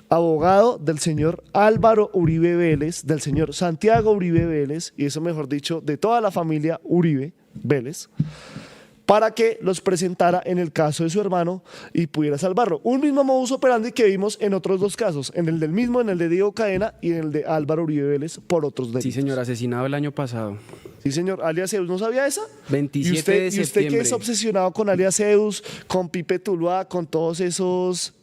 abogado del señor Álvaro Uribe Vélez, del señor Santiago Uribe Vélez, y eso mejor dicho, de toda la familia Uribe Vélez, para que los presentara en el caso de su hermano y pudiera salvarlo. Un mismo modus operandi que vimos en otros 2 casos, en el del mismo, en el de Diego Cadena y en el de Álvaro Uribe Vélez por otros delitos. Sí, señor, asesinado el año pasado. Sí, señor, alias Zeus, ¿no sabía esa? 27 de ¿Y usted septiembre. que es obsesionado con alias Zeus, con Pipe Tuluá, con todos esos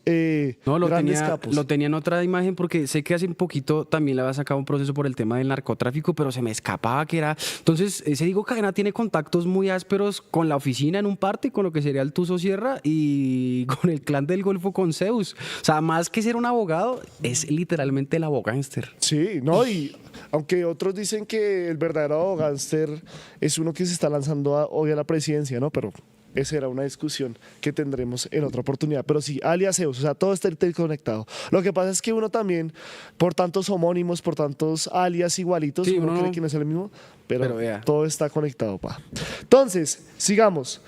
No, grandes capos. lo tenía en otra imagen porque sé que hace un poquito también le había sacado un proceso por el tema del narcotráfico, pero se me escapaba que era... Entonces, ese Diego Cadena tiene contactos muy ásperos con la oficina en un parte, con lo que sería el Tuzo Sierra y con el clan del Golfo con Zeus. O sea, más que ser un abogado, es literalmente el abogánster. Sí, no, y aunque otros dicen que el verdadero abogánster es uno que se está lanzando hoy a la presidencia, ¿no? Pero esa era una discusión que tendremos en otra oportunidad. Pero sí, alias Zeus, o sea, todo está interconectado. Lo que pasa es que uno también, por tantos homónimos, por tantos alias igualitos, Sí, uno uno- cree que no es el mismo, pero vea. todo está conectado, pa. Entonces, sigamos.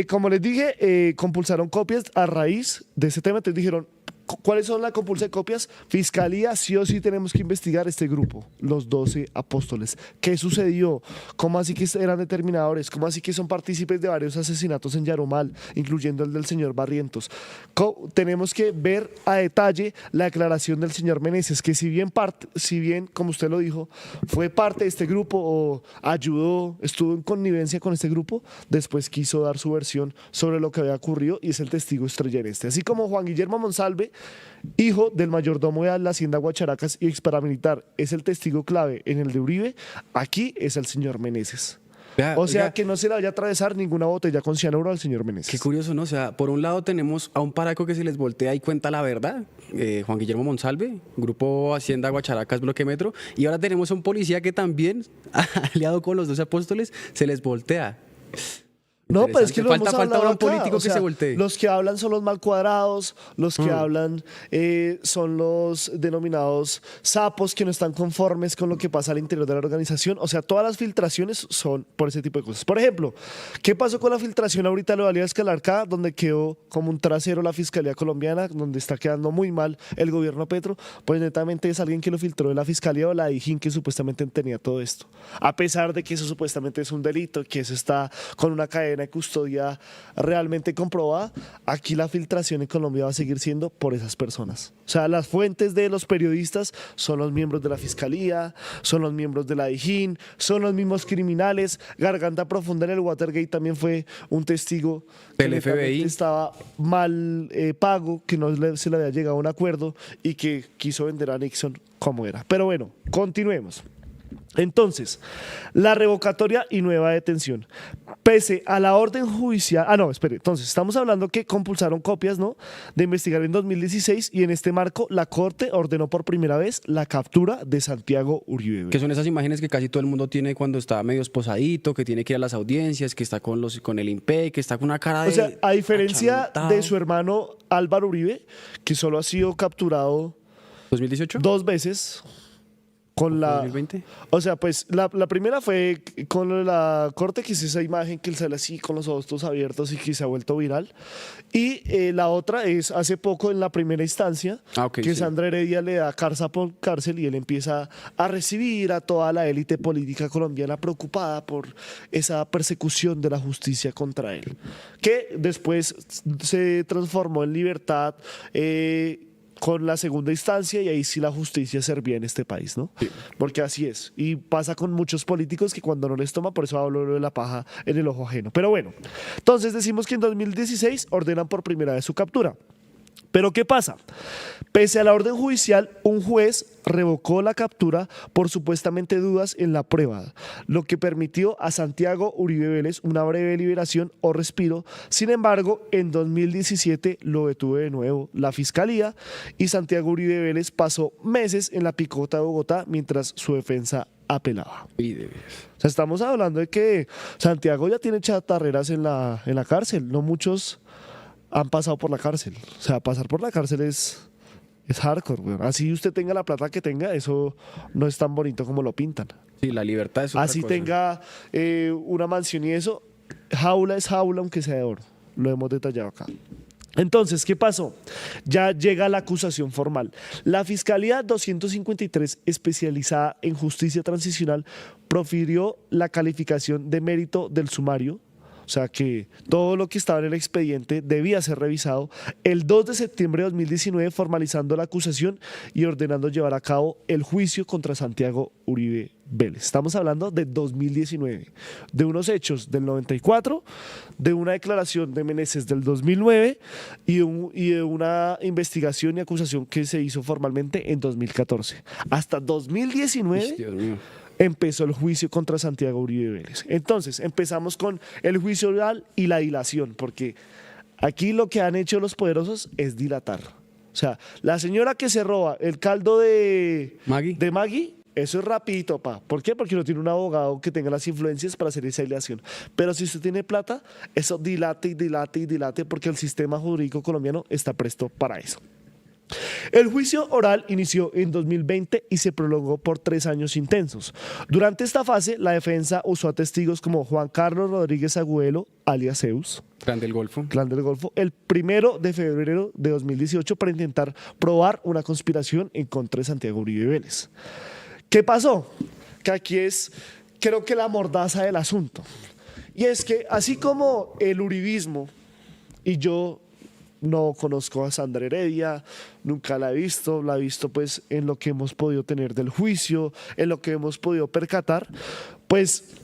Como les dije, compulsaron copias a raíz de ese tema. Entonces dijeron, ¿cuáles son la compulsa de copias? Fiscalía, sí o sí tenemos que investigar este grupo, los 12 apóstoles. ¿Qué sucedió? ¿Cómo así que eran determinadores? ¿Cómo así que son partícipes de varios asesinatos en Yarumal, incluyendo el del señor Barrientos? Tenemos que ver a detalle la declaración del señor Meneses, que si bien, como usted lo dijo, fue parte de este grupo o ayudó, estuvo en connivencia con este grupo, después quiso dar su versión sobre lo que había ocurrido y es el testigo estrella en este. Así como Juan Guillermo Monsalve, hijo del mayordomo de la hacienda Guacharacas y ex paramilitar, es el testigo clave en el de Uribe, aquí es el señor Meneses. Vea, O sea, oiga, que no se le vaya a atravesar ninguna botella con cianuro al señor Meneses. qué curioso, ¿no? O sea, por un lado tenemos a un paraco que se les voltea y cuenta la verdad, Juan Guillermo Monsalve, Grupo Hacienda Guacharacas, Bloque Metro, y ahora tenemos a un policía que también, aliado con los 12 apóstoles, se les voltea. No, pero es que lo Falta hemos hablado ahora un acá. político O que sea, se voltee. Los que hablan son los mal cuadrados, los que hablan son los denominados sapos que no están conformes con lo que pasa al interior de la organización. O sea, todas las filtraciones son por ese tipo de cosas. Por ejemplo, ¿qué pasó con la filtración ahorita de la Valía Escalarca, donde quedó como un trasero la Fiscalía colombiana, donde está quedando muy mal el gobierno Petro? Pues netamente es alguien que lo filtró de la Fiscalía o la DIJÍN que supuestamente tenía todo esto. A pesar de que eso supuestamente es un delito, que eso está con una cadena de custodia realmente comprobada, aquí la filtración en Colombia va a seguir siendo por esas personas. O sea, las fuentes de los periodistas son los miembros de la Fiscalía, son los miembros de la DIJÍN, son los mismos criminales. Garganta Profunda en el Watergate también fue un testigo que Del FBI. netamente estaba mal pago, que se le había llegado a un acuerdo y que quiso vender a Nixon como era. Pero bueno, continuemos. Entonces, la revocatoria y nueva detención. Pese a la orden judicial... no, espere. Entonces, estamos hablando que compulsaron copias, ¿no?, de investigar en 2016 y en este marco la Corte ordenó por primera vez la captura de Santiago Uribe. Que son esas imágenes que casi todo el mundo tiene cuando está medio esposadito, que tiene que ir a las audiencias, que está con el INPE, que está con una cara de... O sea, a diferencia achantado. de su hermano Álvaro Uribe, que solo ha sido capturado ¿2018? 2 veces... Con la, 2020. o sea, pues la primera fue con la Corte, que es esa imagen que él sale así con los ojos todos abiertos y que se ha vuelto viral. Y la otra es hace poco en la primera instancia, Ok, que sí. Sandra Heredia le da cárcel por cárcel y él empieza a recibir a toda la élite política colombiana preocupada por esa persecución de la justicia contra él, que después se transformó en libertad. Con la segunda instancia y ahí sí la justicia servía en este país, ¿no? Sí. Porque así es. Y pasa con muchos políticos que cuando no les toma, por eso hablo de la paja en el ojo ajeno. Pero bueno, entonces decimos que en 2016 ordenan por primera vez su captura. Pero ¿qué pasa? Pese a la orden judicial, un juez revocó la captura por supuestamente dudas en la prueba, lo que permitió a Santiago Uribe Vélez una breve liberación o respiro. Sin embargo, en 2017 lo detuvo de nuevo la Fiscalía y Santiago Uribe Vélez pasó meses en la picota de Bogotá mientras su defensa apelaba. Y de veras. O sea, estamos hablando de que Santiago ya tiene chatarreras en la cárcel, no muchos han pasado por la cárcel. O sea, pasar por la cárcel es hardcore, weón. Así usted tenga la plata que tenga, eso no es tan bonito como lo pintan. Sí, la libertad es otra Así cosa. tenga una mansión y eso, jaula es jaula aunque sea de oro. Lo hemos detallado acá. Entonces, ¿qué pasó? Ya llega la acusación formal. La Fiscalía 253, especializada en justicia transicional, profirió la calificación de mérito del sumario o sea que todo lo que estaba en el expediente debía ser revisado, el 2 de septiembre de 2019 formalizando la acusación y ordenando llevar a cabo el juicio contra Santiago Uribe Vélez. Estamos hablando de 2019, de unos hechos del 94, de una declaración de Meneses del 2009 y de una investigación y acusación que se hizo formalmente en 2014. Hasta 2019 Dios mío. empezó el juicio contra Santiago Uribe Vélez. Entonces, empezamos con el juicio oral y la dilación, porque aquí lo que han hecho los poderosos es dilatar. O sea, la señora que se roba el caldo de Maggie, eso es rapidito, pa. ¿Por qué? Porque no tiene un abogado que tenga las influencias para hacer esa dilación. Pero si usted tiene plata, eso dilate y dilate y dilate porque el sistema jurídico colombiano está presto para eso. El juicio oral inició en 2020 y se prolongó por 3 años intensos. Durante esta fase, la defensa usó a testigos como Juan Carlos Rodríguez Agüelo, alias Zeus, Clan del Golfo. Clan del Golfo, el 1 de febrero de 2018 para intentar probar una conspiración en contra de Santiago Uribe Vélez. ¿Qué pasó? Que aquí es, creo que la mordaza del asunto. Y es que así como el uribismo, y yo no conozco a Sandra Heredia, nunca la he visto pues en lo que hemos podido tener del juicio, en lo que hemos podido percatar, pues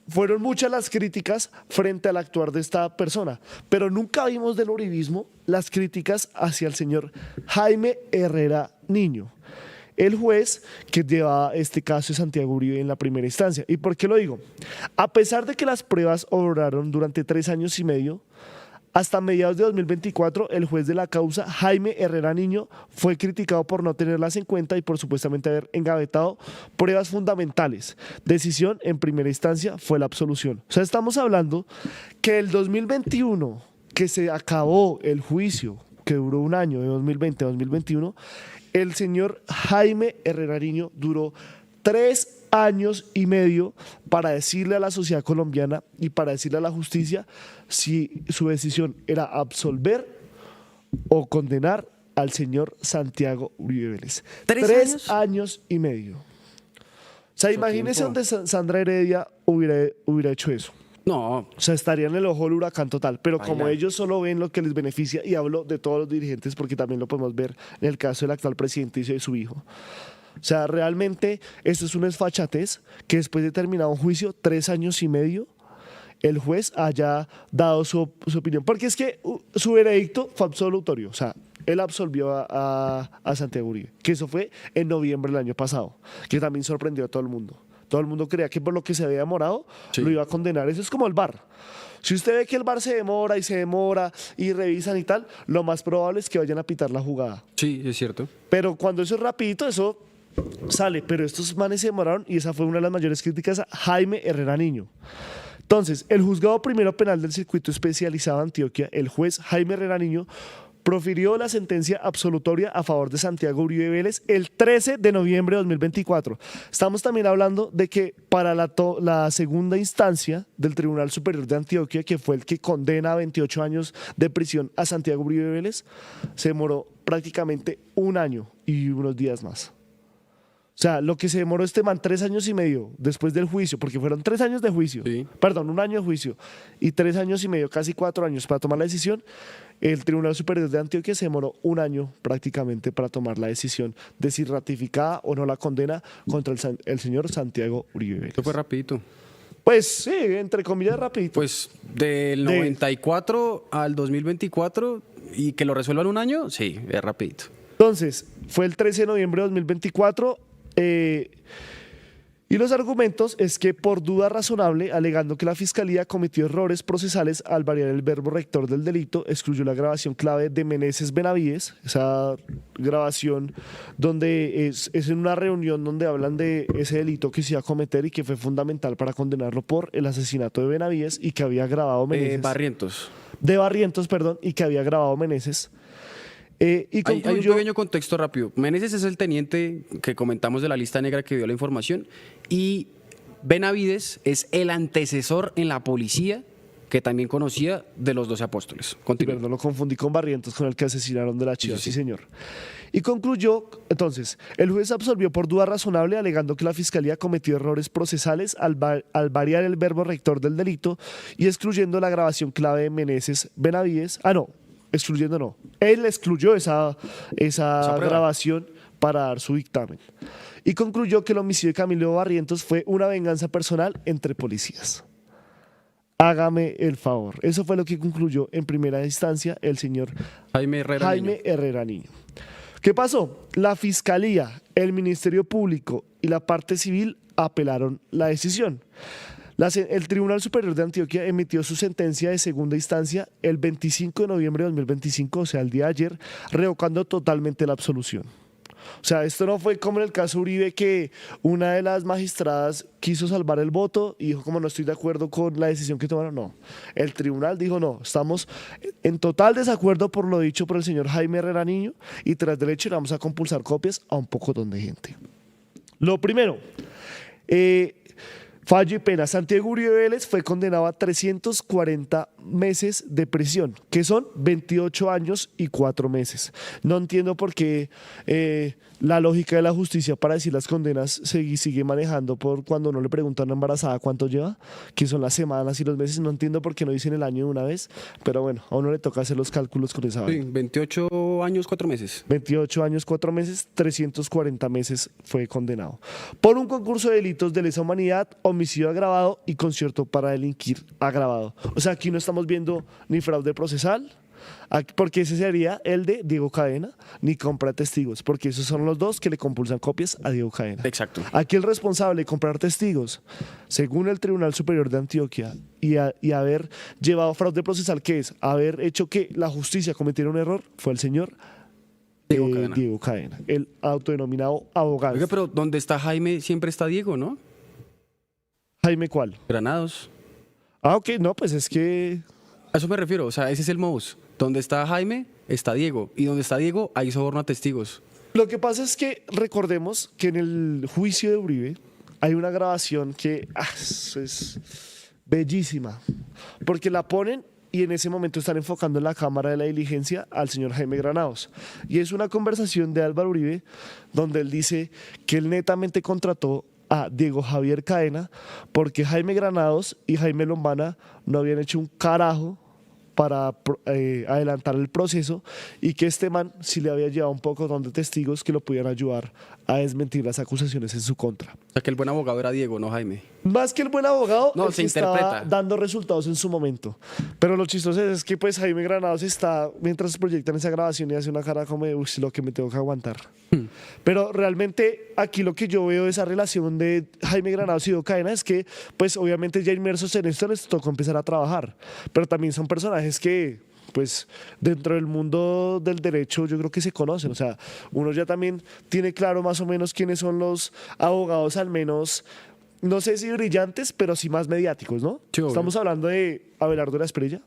fueron muchas las críticas frente al actuar de esta persona, pero nunca vimos del uribismo las críticas hacia el señor Jaime Herrera Niño, el juez que lleva este caso de Santiago Uribe en la primera instancia. ¿Y por qué lo digo? A pesar de que las pruebas obraron durante 3 años y medio, hasta mediados de 2024, el juez de la causa, Jaime Herrera Niño, fue criticado por no tenerlas en cuenta y por supuestamente haber engavetado pruebas fundamentales. Decisión en primera instancia fue la absolución. O sea, estamos hablando que el 2021, que se acabó el juicio, que duró un año, de 2020 a 2021, el señor Jaime Herrera Niño duró 3 años y medio para decirle a la sociedad colombiana y para decirle a la justicia si su decisión era absolver o condenar al señor Santiago Uribe Vélez. 3 años y medio. O sea, imagínese donde Sandra Heredia hubiera hecho eso. No. O sea, estaría en el ojo del huracán total. Pero Baila. como ellos solo ven lo que les beneficia, y hablo de todos los dirigentes porque también lo podemos ver en el caso del actual presidente y de su hijo. O sea, realmente esto es una desfachatez que después de terminado un juicio, 3 años y medio, el juez haya dado su opinión. Porque es que su veredicto fue absolutorio. O sea, él absolvió a Santiago Uribe, que eso fue en noviembre del año pasado, que también sorprendió a todo el mundo. Todo el mundo creía que por lo que se había demorado lo iba a condenar. Eso es como el VAR. Si usted ve que el VAR se demora y revisan y tal, lo más probable es que vayan a pitar la jugada. Sí, es cierto. Pero cuando eso es rapidito, eso sale. Pero estos manes se demoraron y esa fue una de las mayores críticas a Jaime Herrera Niño. Entonces, el juzgado primero penal del circuito especializado de Antioquia, el juez Jaime Herrera Niño, profirió la sentencia absolutoria a favor de Santiago Uribe Vélez el 13 de noviembre de 2024. Estamos también hablando de que para la segunda instancia del Tribunal Superior de Antioquia, que fue el que condena a 28 años de prisión a Santiago Uribe Vélez, se demoró prácticamente 1 año y unos días más. O sea, lo que se demoró este man 3 años y medio después del juicio, porque fueron 3 años de juicio, perdón, 1 año de juicio y 3 años y medio, casi 4 años para tomar la decisión. El Tribunal Superior de Antioquia se demoró 1 año prácticamente para tomar la decisión de si ratificaba o no la condena contra el señor Santiago Uribe Vélez. Eso fue rapidito. Pues sí, entre comillas rapidito. Pues del 94 al 2024 y que lo resuelvan 1 año, sí, es rapidito. Entonces, fue el 13 de noviembre de 2024 y los argumentos es que por duda razonable, alegando que la Fiscalía cometió errores procesales al variar el verbo rector del delito, excluyó la grabación clave de Meneses Benavides, esa grabación donde es en una reunión donde hablan de ese delito que se iba a cometer y que fue fundamental para condenarlo por el asesinato de Benavides y que había grabado Meneses. De Barrientos, perdón, y que había grabado Meneses. Y hay un pequeño contexto rápido. Meneses es el teniente que comentamos de la lista negra que dio la información y Benavides es el antecesor en la policía que también conocía de los 12 apóstoles. Continúa. Pero no lo confundí con Barrientos, con el que asesinaron de la Chiva, Sí, sí, sí. señor. Y concluyó, entonces, el juez absolvió por duda razonable, alegando que la fiscalía cometió errores procesales al variar el verbo rector del delito y excluyendo la grabación clave de Meneses Benavides. Excluyendo no. Él excluyó esa prueba. grabación para dar su dictamen. Y concluyó que el homicidio de Camilo Barrientos fue una venganza personal entre policías. Hágame el favor. Eso fue lo que concluyó en primera instancia el señor Jaime Herrera. Jaime Niño. Herrera Niño. ¿Qué pasó? La Fiscalía, el Ministerio Público y la parte civil apelaron la decisión. El Tribunal Superior de Antioquia emitió su sentencia de segunda instancia el 25 de noviembre de 2025, o sea, el día de ayer, revocando totalmente la absolución. O sea, esto no fue como en el caso Uribe, que una de las magistradas quiso salvar el voto y dijo, como no estoy de acuerdo con la decisión que tomaron. No, el tribunal dijo no, estamos en total desacuerdo por lo dicho por el señor Jaime Herrera Niño y tras del hecho le vamos a compulsar copias a un pocotón de gente. Lo primero, fallo y pena. Santiago Uribe Vélez fue condenado a 340 meses de prisión, que son 28 años y 4 meses. No entiendo por qué la lógica de la justicia para decir las condenas se sigue manejando por cuando uno le pregunta a una embarazada cuánto lleva, que son las semanas y los meses. No entiendo por qué no dicen el año de una vez, pero bueno, a uno le toca hacer los cálculos con esa Sí, vaina. 28 años, 4 meses. 28 años, 4 meses, 340 meses fue condenado. Por un concurso de delitos de lesa humanidad, homicidio agravado y concierto para delinquir agravado. O sea, aquí no estamos viendo ni fraude procesal, porque ese sería el de Diego Cadena, ni compra de testigos, porque esos son los dos que le compulsan copias a Diego Cadena. Exacto. Aquí el responsable de comprar testigos, según el Tribunal Superior de Antioquia, y haber llevado fraude procesal, que es haber hecho que la justicia cometiera un error, fue el señor Diego Cadena. el autodenominado abogado. Oiga, pero donde está Jaime siempre está Diego, ¿no? Jaime, ¿cuál? Granados. Ok, no, pues es que... A eso me refiero, o sea, ese es el modus. Donde está Jaime, está Diego. Y donde está Diego, hay soborno a testigos. Lo que pasa es que recordemos que en el juicio de Uribe hay una grabación que eso es bellísima, porque la ponen y en ese momento están enfocando en la cámara de la diligencia al señor Jaime Granados. Y es una conversación de Álvaro Uribe donde él dice que él netamente contrató a Diego Javier Cadena porque Jaime Granados y Jaime Lombana no habían hecho un carajo para adelantar el proceso y que este man sí le había llevado un poco de testigos que lo pudieran ayudar a desmentir las acusaciones en su contra. O sea, que el buen abogado era Diego, no Jaime. Más que el buen abogado, No, el se que estaba interpreta. dando resultados en su momento. Pero lo chistoso es que pues Jaime Granados está, mientras proyectan esa grabación y hace una cara como de, uy, lo que me tengo que aguantar. Pero realmente aquí lo que yo veo de esa relación de Jaime Granados y Diego Cadena es que pues obviamente ya inmersos en esto les tocó empezar a trabajar. Pero también son personajes que pues dentro del mundo del derecho yo creo que se conocen, o sea, uno ya también tiene claro más o menos quiénes son los abogados, al menos, no sé si brillantes, pero sí más mediáticos, ¿no? Sí, obvio. Estamos hablando de Abelardo de la Espriella,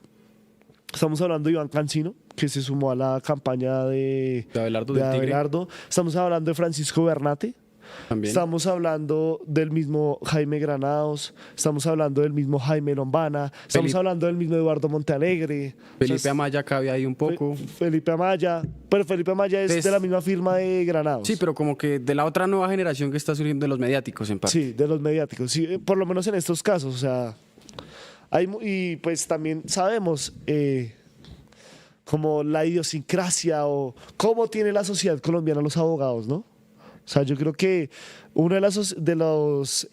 estamos hablando de Iván Cancino, que se sumó a la campaña de Abelardo del Tigre. Abelardo, estamos hablando de Francisco Bernate, También. estamos hablando del mismo Jaime Granados, estamos hablando del mismo Jaime Lombana, estamos Felipe- hablando del mismo Eduardo Montealegre. Felipe O sea, Amaya cabe ahí un poco. Felipe Amaya, pero Felipe Amaya es Pues- de la misma firma de Granados. Sí, pero como que de la otra nueva generación que está surgiendo de los mediáticos, en parte. Sí, de los mediáticos, sí, por lo menos en estos casos, o sea, y pues también sabemos como la idiosincrasia o cómo tiene la sociedad colombiana los abogados, ¿no? O sea, yo creo que una de las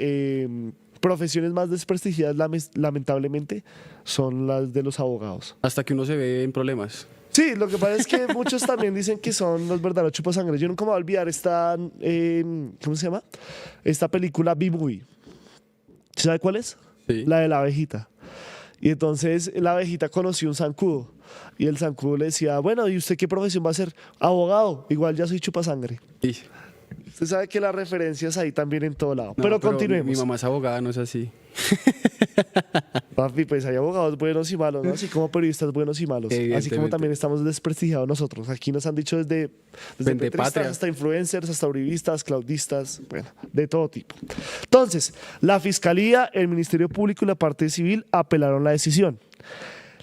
profesiones más desprestigiadas, lamentablemente, son las de los abogados. Hasta que uno se ve en problemas. Sí, lo que pasa es que muchos también dicen que son los verdaderos chupasangre. Yo nunca me voy a olvidar esta, ¿cómo se llama? Esta película B-Movie. ¿Sabe cuál es? Sí. La de la abejita. Y entonces la abejita conoció un zancudo. Y el zancudo le decía, bueno, ¿y usted qué profesión va a ser? Abogado. Igual ya soy chupasangre. Y Usted sabe que las referencias ahí también en todo lado. Pero continuemos. Mi mamá es abogada, no es así. Papi, pues hay abogados buenos y malos, ¿no? Así como periodistas buenos y malos. Así como también estamos desprestigiados nosotros. Aquí nos han dicho desde petristas hasta influencers, hasta uribistas, claudistas, bueno, de todo tipo. Entonces, la Fiscalía, el Ministerio Público y la parte civil apelaron la decisión.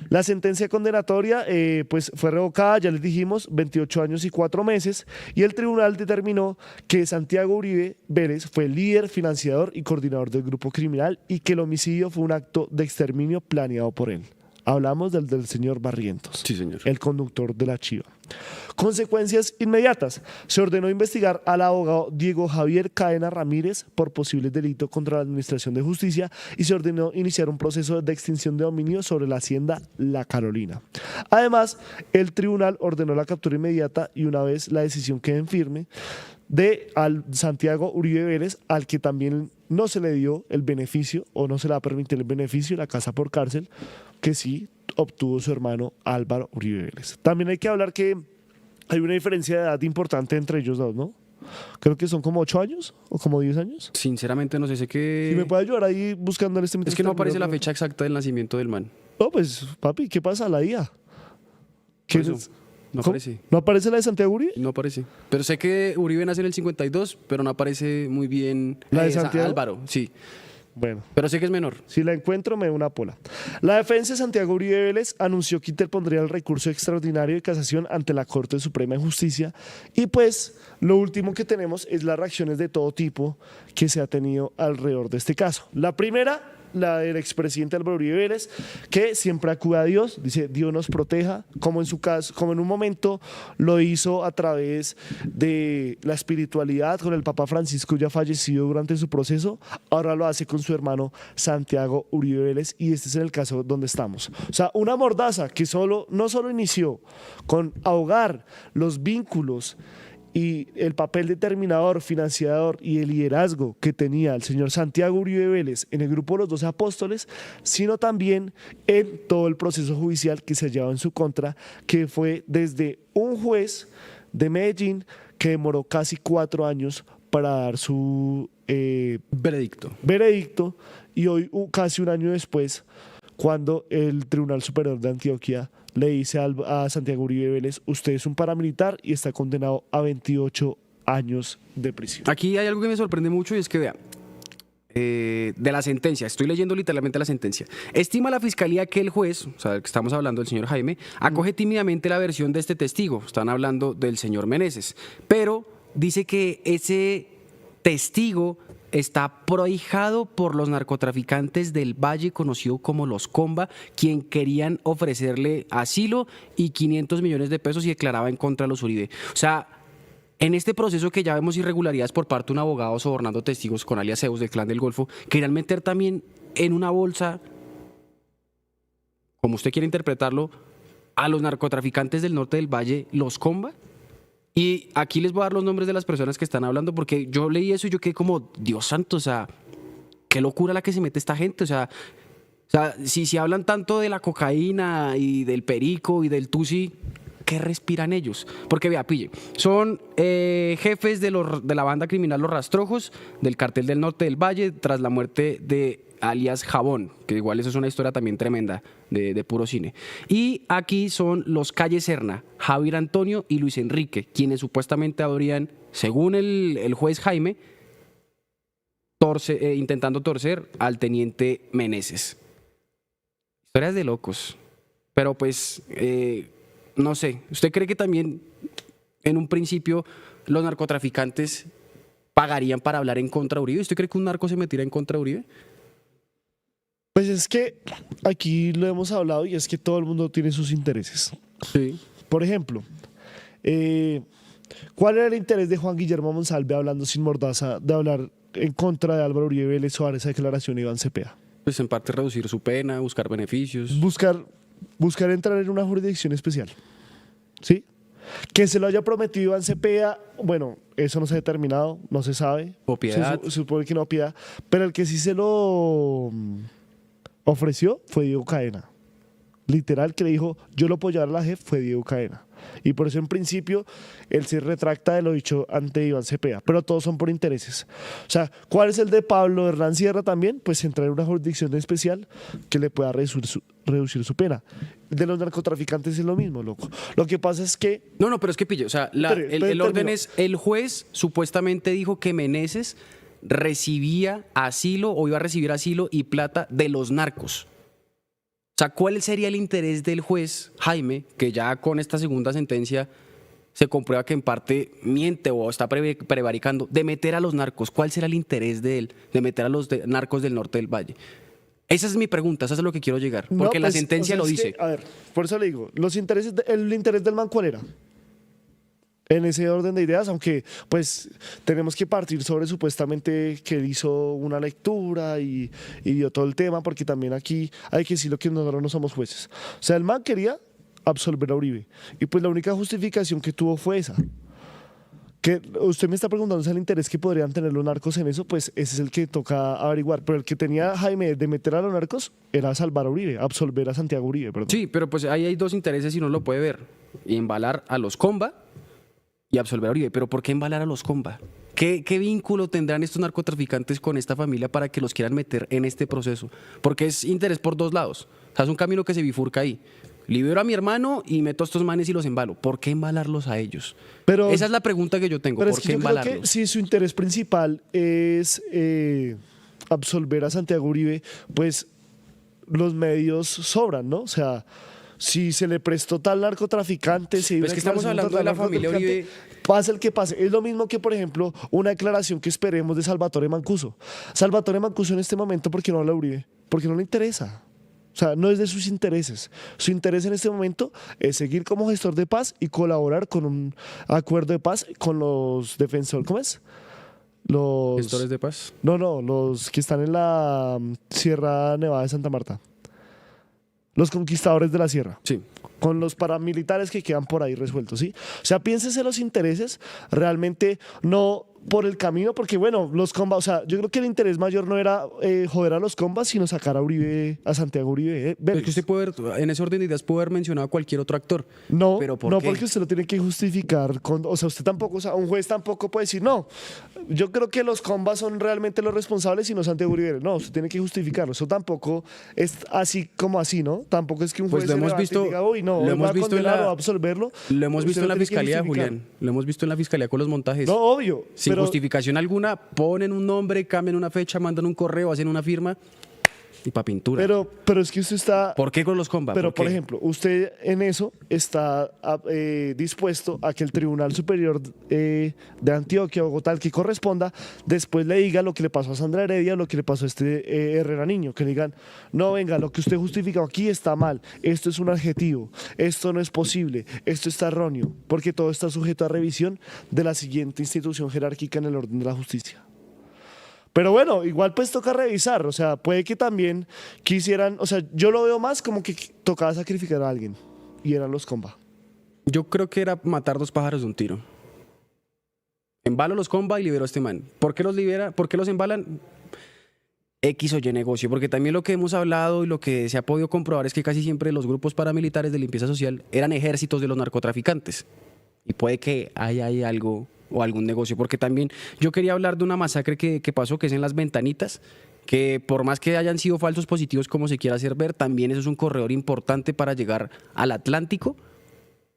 La sentencia condenatoria pues fue revocada, ya les dijimos, 28 años y 4 meses, y el tribunal determinó que Santiago Uribe Vélez fue el líder, financiador y coordinador del grupo criminal y que el homicidio fue un acto de exterminio planeado por él. Hablamos del señor Barrientos, sí, señor, el conductor de la chiva. Consecuencias inmediatas. Se ordenó investigar al abogado Diego Javier Cadena Ramírez por posibles delitos contra la Administración de Justicia y se ordenó iniciar un proceso de extinción de dominio sobre la hacienda La Carolina. Además, el tribunal ordenó la captura inmediata y una vez la decisión quede en firme de al Santiago Uribe Vélez, al que también no se le dio el beneficio o no se le va a permitir el beneficio de la casa por cárcel que sí obtuvo su hermano Álvaro Uribe Vélez. También hay que hablar que hay una diferencia de edad importante entre ellos dos, ¿no? Creo que son como 8 años o como 10 años. Sinceramente no sé qué... Si me puede ayudar ahí buscando en este momento. Es que no aparece la fecha exacta del nacimiento del man. No, pues papi, ¿qué pasa? La IA. ¿Qué es? No aparece. ¿No aparece la de Santiago Uribe? No aparece. Pero sé que Uribe nace en el 52, pero no aparece muy bien. ¿La de Santiago? Álvaro, sí. Bueno. Pero sé que es menor. Si la encuentro, me da una pola. La defensa de Santiago Uribe Vélez anunció que interpondría el recurso extraordinario de casación ante la Corte Suprema de Justicia. Y pues, lo último que tenemos es las reacciones de todo tipo que se ha tenido alrededor de este caso. La primera, la del expresidente Álvaro Uribe Vélez, que siempre acude a Dios, dice Dios nos proteja, como en su caso, como en un momento lo hizo a través de la espiritualidad con el Papa Francisco ya fallecido durante su proceso, ahora lo hace con su hermano Santiago Uribe Vélez y este es el caso donde estamos. O sea, una mordaza que no solo inició con ahogar los vínculos y el papel determinador, financiador y el liderazgo que tenía el señor Santiago Uribe Vélez en el grupo de los 12 apóstoles, sino también en todo el proceso judicial que se llevaba en su contra, que fue desde un juez de Medellín que demoró casi 4 años para dar su veredicto y hoy, casi un año después, cuando el Tribunal Superior de Antioquia le dice a Santiago Uribe Vélez, usted es un paramilitar y está condenado a 28 años de prisión. Aquí hay algo que me sorprende mucho y es que, vea, de la sentencia, estoy leyendo literalmente la sentencia, estima la fiscalía que el juez, o sea, el que estamos hablando del señor Jaime, acoge tímidamente la versión de este testigo, están hablando del señor Meneses, pero dice que ese testigo está prohijado por los narcotraficantes del Valle, conocido como los Comba, quien querían ofrecerle asilo y 500 millones de pesos y declaraba en contra de los Uribe. O sea, en este proceso que ya vemos irregularidades por parte de un abogado sobornando testigos con alias Zeus del Clan del Golfo, querían meter también en una bolsa, como usted quiere interpretarlo, a los narcotraficantes del norte del Valle, los Comba. Y aquí les voy a dar los nombres de las personas que están hablando, porque yo leí eso y yo quedé como, Dios santo, o sea, qué locura la que se mete esta gente. O sea si hablan tanto de la cocaína y del perico y del tusi, ¿qué respiran ellos? Porque vea, pille, son jefes de la banda criminal Los Rastrojos, del cartel del norte del Valle, tras la muerte de alias Jabón, que igual eso es una historia también tremenda de puro cine. Y aquí son los Calle Serna, Javier Antonio y Luis Enrique, quienes supuestamente habrían, según el juez Jaime, intentando torcer al teniente Meneses. Historias de locos. Pero pues, no sé, ¿usted cree que también en un principio los narcotraficantes pagarían para hablar en contra de Uribe? ¿Usted cree que un narco se metiera en contra de Uribe? Pues es que aquí lo hemos hablado y es que todo el mundo tiene sus intereses. Sí. Por ejemplo, ¿cuál era el interés de Juan Guillermo Monsalve hablando sin mordaza de hablar en contra de Álvaro Uribe Vélez o dar esa declaración de Iván Cepeda? Pues en parte reducir su pena, buscar beneficios. Buscar entrar en una jurisdicción especial. ¿Sí? Que se lo haya prometido Iván Cepeda, bueno, eso no se ha determinado, no se sabe. O Piedad. Se supone que no Piedad. Pero el que sí se lo ofreció fue Diego Cadena. Literal, que le dijo, yo lo puedo llevar a la JEP, fue Diego Cadena. Y por eso en principio él se retracta de lo dicho ante Iván Cepeda, pero todos son por intereses. O sea, ¿cuál es el de Pablo Hernán Sierra también? Pues entrar en una jurisdicción especial que le pueda reducir su pena. De los narcotraficantes es lo mismo, loco. Lo que pasa es que... No, pero es que pille, o sea, el orden es, el juez supuestamente dijo que Meneses recibía asilo o iba a recibir asilo y plata de los narcos. O sea, ¿cuál sería el interés del juez Jaime, que ya con esta segunda sentencia se comprueba que en parte miente o está prevaricando, de meter a los narcos? ¿Cuál será el interés de él, de meter a los narcos del norte del Valle? Esa es mi pregunta, eso es a lo que quiero llegar, porque No, la pues, sentencia o sea, lo es que, dice. a ver, por eso le digo, el interés del man, ¿cuál era? En ese orden de ideas, aunque pues tenemos que partir sobre supuestamente que él hizo una lectura y dio todo el tema, porque también aquí hay que decirlo que nosotros no somos jueces. O sea, el man quería absolver a Uribe, y pues la única justificación que tuvo fue esa. Que usted me está preguntando si el interés que podrían tener los narcos en eso, pues ese es el que toca averiguar. Pero el que tenía Jaime de meter a los narcos era salvar a Uribe, absolver a Santiago Uribe, perdón. Sí, pero pues ahí hay dos intereses y uno lo puede ver. Y embalar a los Comba y absolver a Uribe. Pero ¿por qué embalar a los Comba? ¿Qué vínculo tendrán estos narcotraficantes con esta familia para que los quieran meter en este proceso? Porque es interés por dos lados. O sea, es un camino que se bifurca ahí. Libero a mi hermano y meto a estos manes y los embalo. ¿Por qué embalarlos a ellos? Pero, esa es la pregunta que yo tengo. pero ¿Por es que qué yo creo embalarlos? que si su interés principal es absolver a Santiago Uribe, pues los medios sobran, ¿no? O sea, si se le prestó tal narcotraficante, si hay Pues una que estamos declaración hablando de contra la familia narcotraficante, Uribe. pase el que pase. Es lo mismo que, por ejemplo, una declaración que esperemos de Salvatore Mancuso. Salvatore Mancuso en este momento, ¿por qué no habla de Uribe? Porque no le interesa. O sea, no es de sus intereses. Su interés en este momento es seguir como gestor de paz y colaborar con un acuerdo de paz con los defensores. ¿Cómo es? Los Gestores de paz. No, los que están en la Sierra Nevada de Santa Marta. Los conquistadores de la sierra. Sí. Con los paramilitares que quedan por ahí resueltos, ¿sí? O sea, piénsese los intereses, realmente no por el camino, porque bueno, los combas, o sea, yo creo que el interés mayor no era joder a los combas, sino sacar a Uribe, a Santiago Uribe. Es que usted puede en ese orden de ideas puede haber mencionado a cualquier otro actor. No, ¿Pero por no qué? porque usted lo tiene que justificar. O sea, usted tampoco, o sea, un juez tampoco puede decir, no, yo creo que los combas son realmente los responsables y no Santiago Uribe. No, usted tiene que justificarlo. Eso tampoco es así como así, ¿no? Tampoco es que un Pues juez lo se hemos levante visto- y diga, uy, no, lo hoy hemos va a visto en condenar la- o a absolverlo. Lo hemos Usted visto en la tiene que fiscalía, justificar. Julián. Lo hemos visto en la fiscalía con los montajes. No, obvio. Sin pero, justificación alguna, ponen un nombre, cambian una fecha, mandan un correo, hacen una firma y pa' pintura. pero es que usted está... ¿Por qué con los Comba? Pero, por qué? ejemplo, usted en eso está dispuesto a que el Tribunal Superior de Antioquia, Bogotá, el que corresponda, después le diga lo que le pasó a Sandra Heredia, lo que le pasó a este Herrera Niño, que le digan, no, venga, lo que usted justifica aquí está mal, esto es un adjetivo, esto no es posible, esto está erróneo, porque todo está sujeto a revisión de la siguiente institución jerárquica en el orden de la justicia. Pero bueno, igual pues toca revisar, o sea, puede que también quisieran, o sea, yo lo veo más como que tocaba sacrificar a alguien y eran los Comba. Yo creo que era matar dos pájaros de un tiro. Embalo los Comba y libero a este man. ¿Por qué los libera? ¿Por qué los embalan? X o Y negocio, porque también lo que hemos hablado y lo que se ha podido comprobar es que casi siempre los grupos paramilitares de limpieza social eran ejércitos de los narcotraficantes. Y puede que haya algo o algún negocio, porque también yo quería hablar de una masacre que pasó, que es en Las Ventanitas, que por más que hayan sido falsos positivos como se quiera hacer ver, también eso es un corredor importante para llegar al Atlántico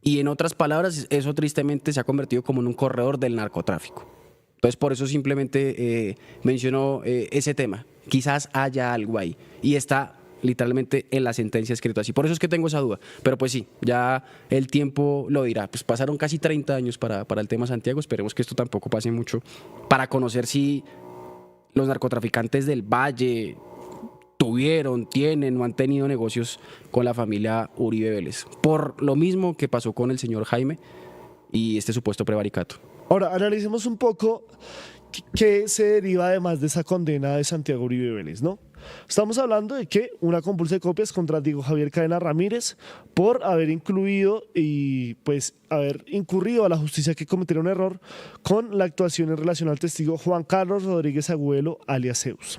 y en otras palabras, eso tristemente se ha convertido como en un corredor del narcotráfico. Entonces por eso simplemente menciono ese tema, quizás haya algo ahí y está literalmente en la sentencia escrito así. Por eso es que tengo esa duda. Pero pues sí, ya el tiempo lo dirá. Pues pasaron casi 30 años para el tema Santiago. Esperemos que esto tampoco pase mucho para conocer si los narcotraficantes del Valle tienen o han tenido negocios con la familia Uribe Vélez. Por lo mismo que pasó con el señor Jaime y este supuesto prevaricato. Ahora, analicemos un poco qué se deriva además de esa condena de Santiago Uribe Vélez, ¿no? Estamos hablando de que una compulsa de copias contra Diego Javier Cadena Ramírez por haber incluido y pues haber incurrido a la justicia que cometiera un error con la actuación en relación al testigo Juan Carlos Rodríguez Agüelo, alias Zeus.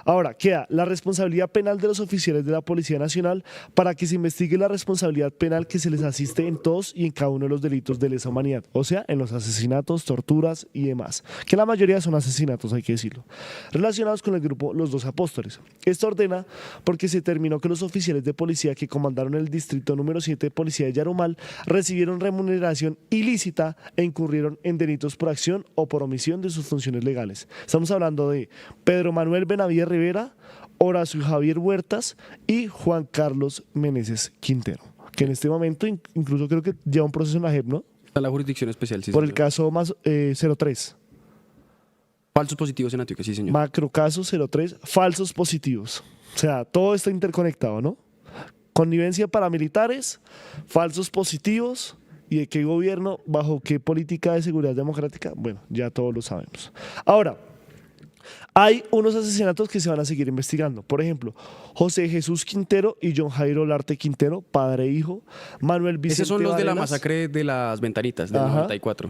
Ahora, queda la responsabilidad penal de los oficiales de la Policía Nacional para que se investigue la responsabilidad penal que se les asiste en todos y en cada uno de los delitos de lesa humanidad, o sea, en los asesinatos, torturas y demás, que la mayoría son asesinatos, hay que decirlo, relacionados con el grupo Los Dos Apóstoles. Esto ordena porque se determinó que los oficiales de policía que comandaron el distrito número 7 de policía de Yarumal recibieron remuneración ilícita e incurrieron en delitos por acción o por omisión de sus funciones legales. Estamos hablando de Pedro Manuel Benavides Rivera, Horacio Javier Huertas y Juan Carlos Meneses Quintero, que en este momento incluso creo que lleva un proceso en la JEP, ¿no? Está en la jurisdicción especial, sí, Por el señor. caso más 03. Falsos positivos en Antioquia, sí, señor. Macrocaso 03, falsos positivos. O sea, todo está interconectado, ¿no? Connivencia paramilitares, falsos positivos y de qué gobierno, bajo qué política de seguridad democrática, bueno, ya todos lo sabemos. Ahora, hay unos asesinatos que se van a seguir investigando. Por ejemplo, José Jesús Quintero y John Jairo Olarte Quintero, padre e hijo. Manuel Vicente Esos son los de la Varelas. masacre de las Ventanitas, del Ajá. 94.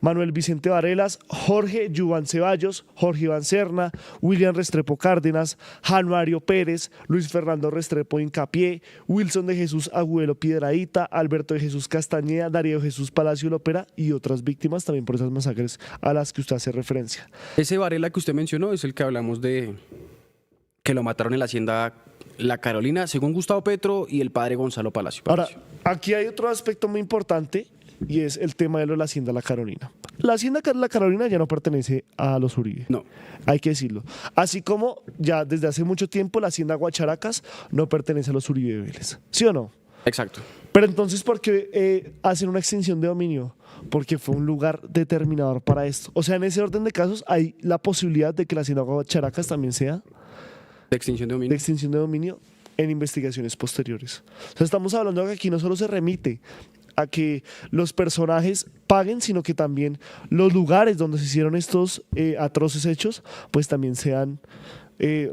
Manuel Vicente Varelas, Jorge Yuvan Ceballos, Jorge Iván Serna, William Restrepo Cárdenas, Januario Pérez, Luis Fernando Restrepo Incapié, Wilson de Jesús Agüelo Piedradita, Alberto de Jesús Castañeda, Darío Jesús Palacio Lopera y otras víctimas también por esas masacres a las que usted hace referencia. Ese Varela que usted mencionó es el que hablamos de que lo mataron en la hacienda La Carolina, según Gustavo Petro y el padre Gonzalo Palacio. Ahora, aquí hay otro aspecto muy importante y es el tema de lo de la hacienda La Carolina. La hacienda La Carolina ya no pertenece a los Uribe. No. Hay que decirlo. Así como ya desde hace mucho tiempo la hacienda Guacharacas no pertenece a los Uribe Vélez. ¿Sí o no? Exacto. Pero entonces, ¿por qué hacen una extinción de dominio? Porque fue un lugar determinador para esto. O sea, en ese orden de casos hay la posibilidad de que la hacienda Guacharacas también sea De extinción de de dominio. extinción de dominio en investigaciones posteriores. O sea, estamos hablando de que aquí no solo se remite a que los personajes paguen, sino que también los lugares donde se hicieron estos atroces hechos, pues también sean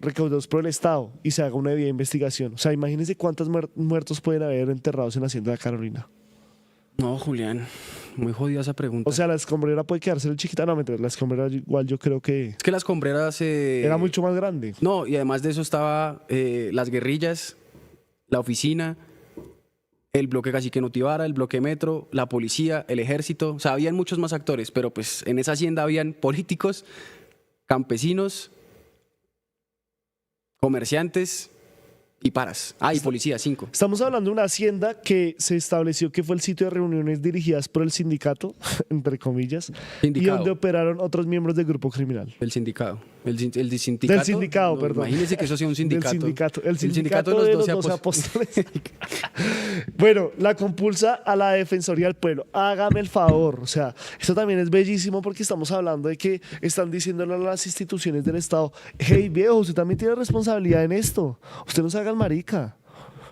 recaudados por el Estado y se haga una debida investigación. O sea, imagínense cuántos muertos pueden haber enterrados en la hacienda de la Carolina. No, Julián, muy jodida esa pregunta. O sea, la escombrera puede quedarse chiquita. No, mentira, la escombrera igual yo creo que es que las Combreras... era mucho más grande. No, y además de eso estaba las guerrillas, la oficina, el bloque Cacique Notibara, el bloque Metro, la policía, el ejército. O sea, habían muchos más actores, pero pues en esa hacienda habían políticos, campesinos, comerciantes y paras. Ah, y policía, 5. Estamos hablando de una hacienda que se estableció que fue el sitio de reuniones dirigidas por el sindicato, entre comillas, y Sindicato. donde operaron otros miembros del grupo criminal. El sindicato. El sindicato. Del sindicato, no, perdón. Imagínese que eso sea un sindicato. Del sindicato. El sindicato sindicato de de los los 12 12 apóstoles. apóstoles. Bueno, la compulsa a la Defensoría del Pueblo. Hágame el favor. O sea, esto también es bellísimo porque estamos hablando de que están diciéndole a las instituciones del Estado, hey viejo, usted también tiene responsabilidad en esto. Usted no se haga el marica.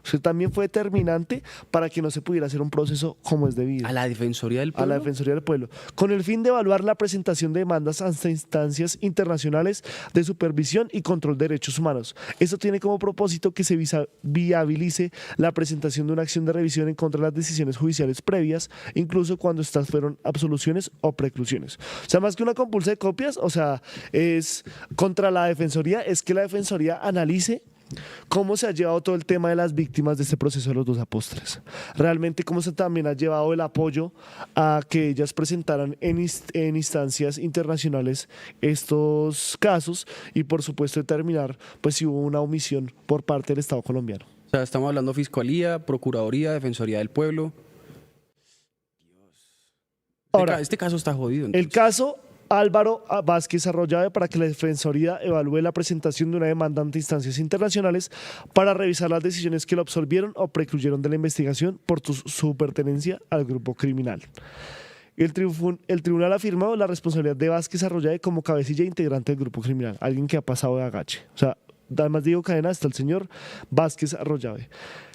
Usted también fue determinante para que no se pudiera hacer un proceso como es debido. A la Defensoría del A Pueblo. la Defensoría del Pueblo, con el fin de evaluar la presentación de demandas ante instancias internacionales de supervisión y control de derechos humanos. Esto tiene como propósito que se viabilice la presentación de una acción de revisión en contra de las decisiones judiciales previas, incluso cuando estas fueron absoluciones o preclusiones. O sea, más que una compulsa de copias, o sea, es contra la Defensoría, es que la Defensoría analice cómo se ha llevado todo el tema de las víctimas de este proceso de los 2 apóstoles. Realmente cómo se también ha llevado el apoyo a que ellas presentaran en instancias internacionales estos casos y por supuesto determinar pues si hubo una omisión por parte del Estado colombiano. O sea, estamos hablando Fiscalía, Procuraduría, Defensoría del Pueblo. Ahora, Este caso está jodido. el entonces. caso Álvaro Vázquez Arroyave para que la Defensoría evalúe la presentación de una demanda ante instancias internacionales para revisar las decisiones que lo absolvieron o precluyeron de la investigación por su pertenencia al grupo criminal. El tribunal ha afirmado la responsabilidad de Vázquez Arroyave como cabecilla e integrante del grupo criminal, alguien que ha pasado de agache. O sea, además de Diego Cadena está el señor Vázquez Arroyave.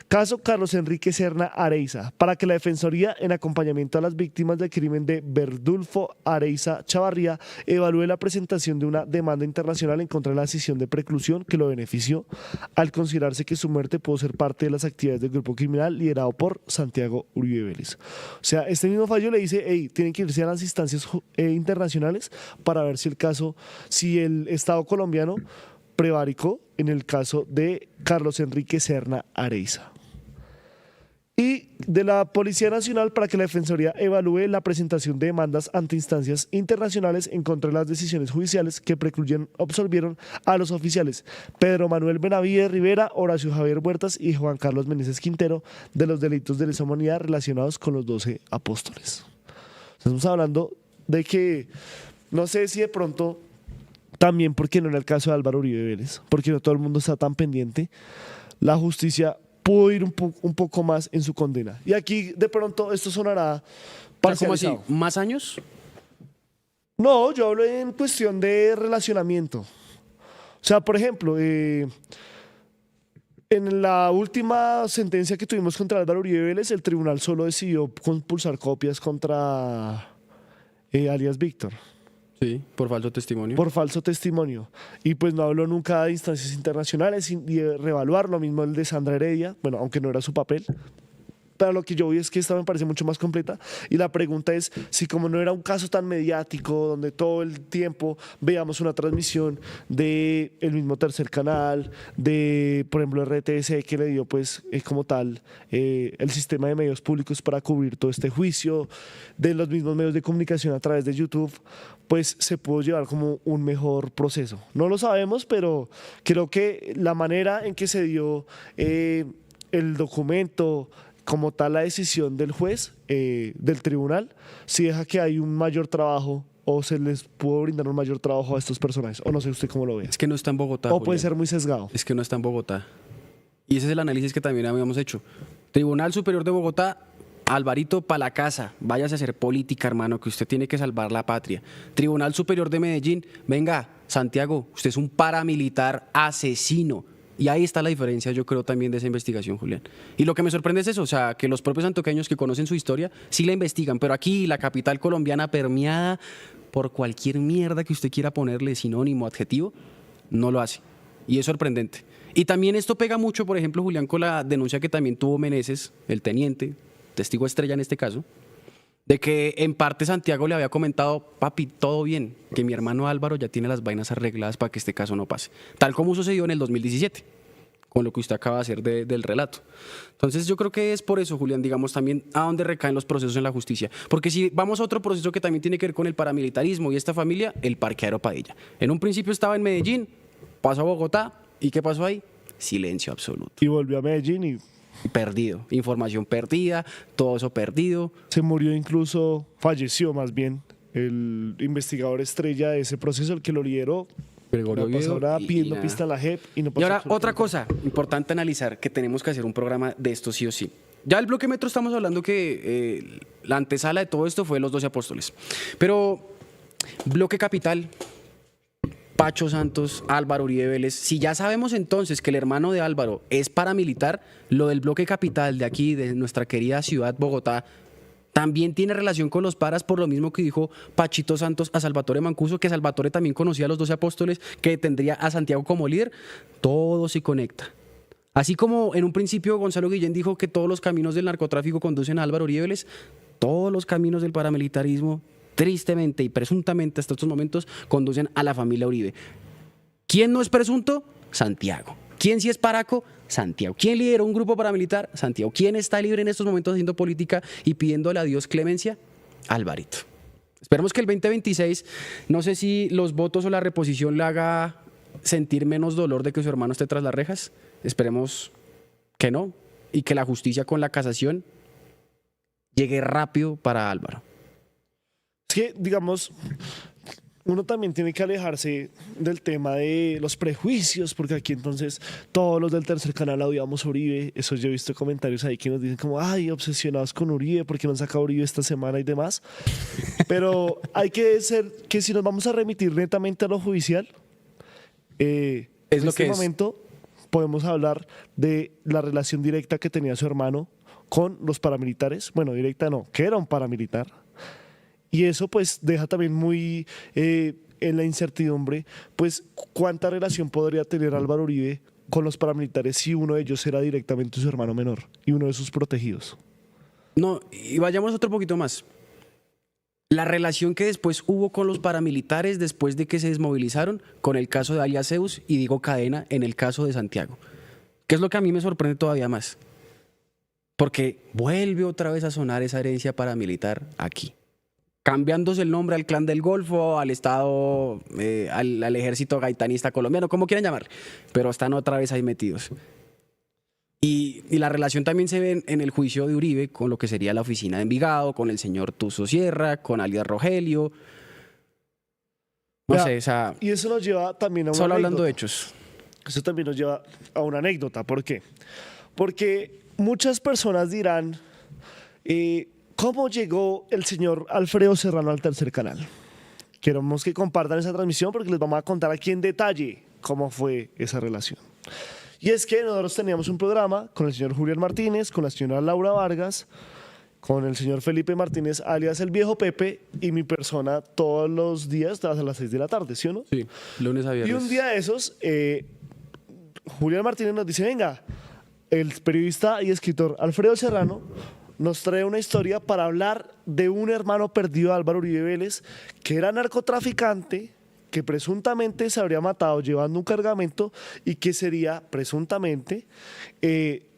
Caso Carlos Enrique Serna Areiza, para que la Defensoría, en acompañamiento a las víctimas del crimen de Verdulfo Areiza Chavarría, evalúe la presentación de una demanda internacional en contra de la decisión de preclusión que lo benefició, al considerarse que su muerte pudo ser parte de las actividades del grupo criminal liderado por Santiago Uribe Vélez. O sea, este mismo fallo le dice, hey, tienen que irse a las instancias internacionales para ver si el caso, si el Estado colombiano prevaricó en el caso de Carlos Enrique Serna Areiza. Y de la Policía Nacional para que la Defensoría evalúe la presentación de demandas ante instancias internacionales en contra de las decisiones judiciales que precluyen absolvieron a los oficiales Pedro Manuel Benavides Rivera, Horacio Javier Huertas y Juan Carlos Meneses Quintero de los delitos de lesa humanidad relacionados con los 12 apóstoles. Estamos hablando de que, no sé si de pronto, también porque no era el caso de Álvaro Uribe Vélez, porque no todo el mundo está tan pendiente, la justicia pudo ir un poco más en su condena. Y aquí de pronto esto sonará parcializado. ¿Cómo así? ¿Más años? No, yo hablo en cuestión de relacionamiento. O sea, por ejemplo, en la última sentencia que tuvimos contra Álvaro Uribe Vélez, el tribunal solo decidió compulsar copias contra alias Víctor. Sí, por falso testimonio. Por falso testimonio. Y pues no habló nunca de instancias internacionales y de reevaluar, lo mismo el de Sandra Heredia, bueno, aunque no era su papel. Pero lo que yo vi es que esta me parece mucho más completa. Y la pregunta es si como no era un caso tan mediático, donde todo el tiempo veíamos una transmisión de el mismo Tercer Canal, de, por ejemplo, RTC, que le dio pues como tal el sistema de medios públicos para cubrir todo este juicio, de los mismos medios de comunicación a través de YouTube, pues se pudo llevar como un mejor proceso. No lo sabemos, pero creo que la manera en que se dio el documento, como tal la decisión del juez, del tribunal, sí deja que hay un mayor trabajo o se les pudo brindar un mayor trabajo a estos personajes. O no sé usted cómo lo ve. Es que no está en Bogotá. O puede Julián. ser muy sesgado. Es que no está en Bogotá. Y ese es el análisis que también habíamos hecho. Tribunal Superior de Bogotá, Alvarito pa' la casa, váyase a hacer política, hermano, que usted tiene que salvar la patria. Tribunal Superior de Medellín, venga, Santiago, usted es un paramilitar asesino. Y ahí está la diferencia, yo creo, también de esa investigación, Julián. Y lo que me sorprende es eso, o sea, que los propios antioqueños que conocen su historia sí la investigan, pero aquí la capital colombiana permeada por cualquier mierda que usted quiera ponerle sinónimo, adjetivo, no lo hace. Y es sorprendente. Y también esto pega mucho, por ejemplo, Julián, con la denuncia que también tuvo Meneses, el teniente, testigo estrella en este caso, de que en parte Santiago le había comentado, papi, todo bien, que mi hermano Álvaro ya tiene las vainas arregladas para que este caso no pase. Tal como sucedió en el 2017, con lo que usted acaba de hacer del relato. Entonces yo creo que es por eso, Julián, digamos también a dónde recaen los procesos en la justicia. Porque si vamos a otro proceso que también tiene que ver con el paramilitarismo y esta familia, el parqueadero Padilla. En un principio estaba en Medellín, pasó a Bogotá, ¿y qué pasó ahí? Silencio absoluto. Y volvió a Medellín y Perdido, información perdida, todo eso perdido. se murió incluso, falleció más bien, el investigador estrella de ese proceso, el que lo lideró. Gregorio La pasó Oviedo, ahora y pidiendo nada. pista a la JEP y no Y pasó ahora absolutamente otra cosa importante analizar, que tenemos que hacer un programa de esto sí o sí. Ya el bloque metro estamos hablando que la antesala de todo esto fue los 12 apóstoles. Pero bloque capital, Pacho Santos, Álvaro Uribe Vélez, si ya sabemos entonces que el hermano de Álvaro es paramilitar, lo del bloque capital de aquí, de nuestra querida ciudad Bogotá, también tiene relación con los paras por lo mismo que dijo Pachito Santos a Salvatore Mancuso, que Salvatore también conocía a los 12 apóstoles, que tendría a Santiago como líder. Todo se conecta. Así como en un principio Gonzalo Guillén dijo que todos los caminos del narcotráfico conducen a Álvaro Uribe Vélez, todos los caminos del paramilitarismo, tristemente y presuntamente hasta estos momentos, conducen a la familia Uribe. ¿Quién no es presunto? Santiago. ¿Quién sí es paraco? Santiago. ¿Quién lideró un grupo paramilitar? Santiago. ¿Quién está libre en estos momentos haciendo política y pidiéndole a Dios clemencia? Alvarito. Esperemos que el 2026, no sé si los votos o la reposición le haga sentir menos dolor de que su hermano esté tras las rejas. Esperemos que no. Y que la justicia con la casación llegue rápido para Álvaro. Es que, digamos, uno también tiene que alejarse del tema de los prejuicios, porque aquí entonces todos los del Tercer Canal odiamos a Uribe. Eso yo he visto comentarios ahí que nos dicen como, ay, obsesionados con Uribe, porque no han sacado Uribe esta semana y demás. Pero hay que ser que si nos vamos a remitir netamente a lo judicial, en Es lo este que es. momento podemos hablar de la relación directa que tenía su hermano con los paramilitares. Bueno, directa no, que era un paramilitar. Y eso pues deja también muy en la incertidumbre, pues cuánta relación podría tener Álvaro Uribe con los paramilitares si uno de ellos era directamente su hermano menor y uno de sus protegidos. No, y vayamos otro poquito más. la relación que después hubo con los paramilitares después de que se desmovilizaron, con el caso de alias Zeus y Diego Cadena en el caso de Santiago. Que es lo que a mí me sorprende todavía más. Porque vuelve otra vez a sonar esa herencia paramilitar aquí. Cambiándose el nombre al Clan del Golfo, al Estado, al Ejército Gaitanista Colombiano, como quieran llamar. Pero están otra vez ahí metidos. Y la relación también se ve en el juicio de Uribe con lo que sería la oficina de Envigado, con el señor Tuzo Sierra, con alias Rogelio. No Vea, sé, o sea, y eso nos lleva también a una solo hablando anécdota. de hechos. Eso también nos lleva a una anécdota. ¿Por qué? Porque muchas personas dirán, ¿cómo llegó el señor Alfredo Serrano al Tercer Canal? Queremos que compartan esa transmisión porque les vamos a contar aquí en detalle cómo fue esa relación. Y es que nosotros teníamos un programa con el señor Julián Martínez, con la señora Laura Vargas, con el señor Felipe Martínez, alias el Viejo Pepe, y mi persona todos los días a las 6 de la tarde, ¿sí o no? Sí, lunes a Y viernes. un día de esos, Julián Martínez nos dice, venga, el periodista y escritor Alfredo Serrano nos trae una historia para hablar de un hermano perdido de Álvaro Uribe Vélez, que era narcotraficante, que presuntamente se habría matado llevando un cargamento y que sería presuntamente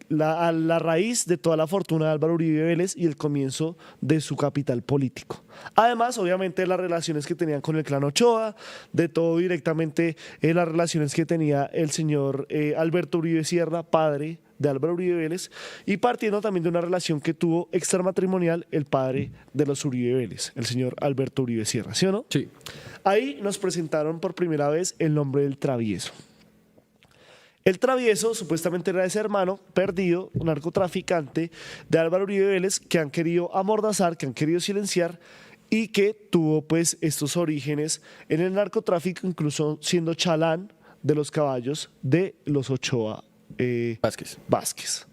la raíz de toda la fortuna de Álvaro Uribe Vélez y el comienzo de su capital político. Además, obviamente, las relaciones que tenían con el clan Ochoa, de todo directamente las relaciones que tenía el señor Alberto Uribe Sierra, padre de Álvaro Uribe Vélez, y partiendo también de una relación que tuvo extramatrimonial el padre de los Uribe Vélez, el señor Alberto Uribe Sierra, ¿sí o no? Sí. Ahí nos presentaron por primera vez el nombre del Travieso. El Travieso supuestamente era ese hermano perdido, un narcotraficante de Álvaro Uribe Vélez, que han querido amordazar, que han querido silenciar y que tuvo pues estos orígenes en el narcotráfico, incluso siendo chalán de los caballos de los Ochoa Vázquez.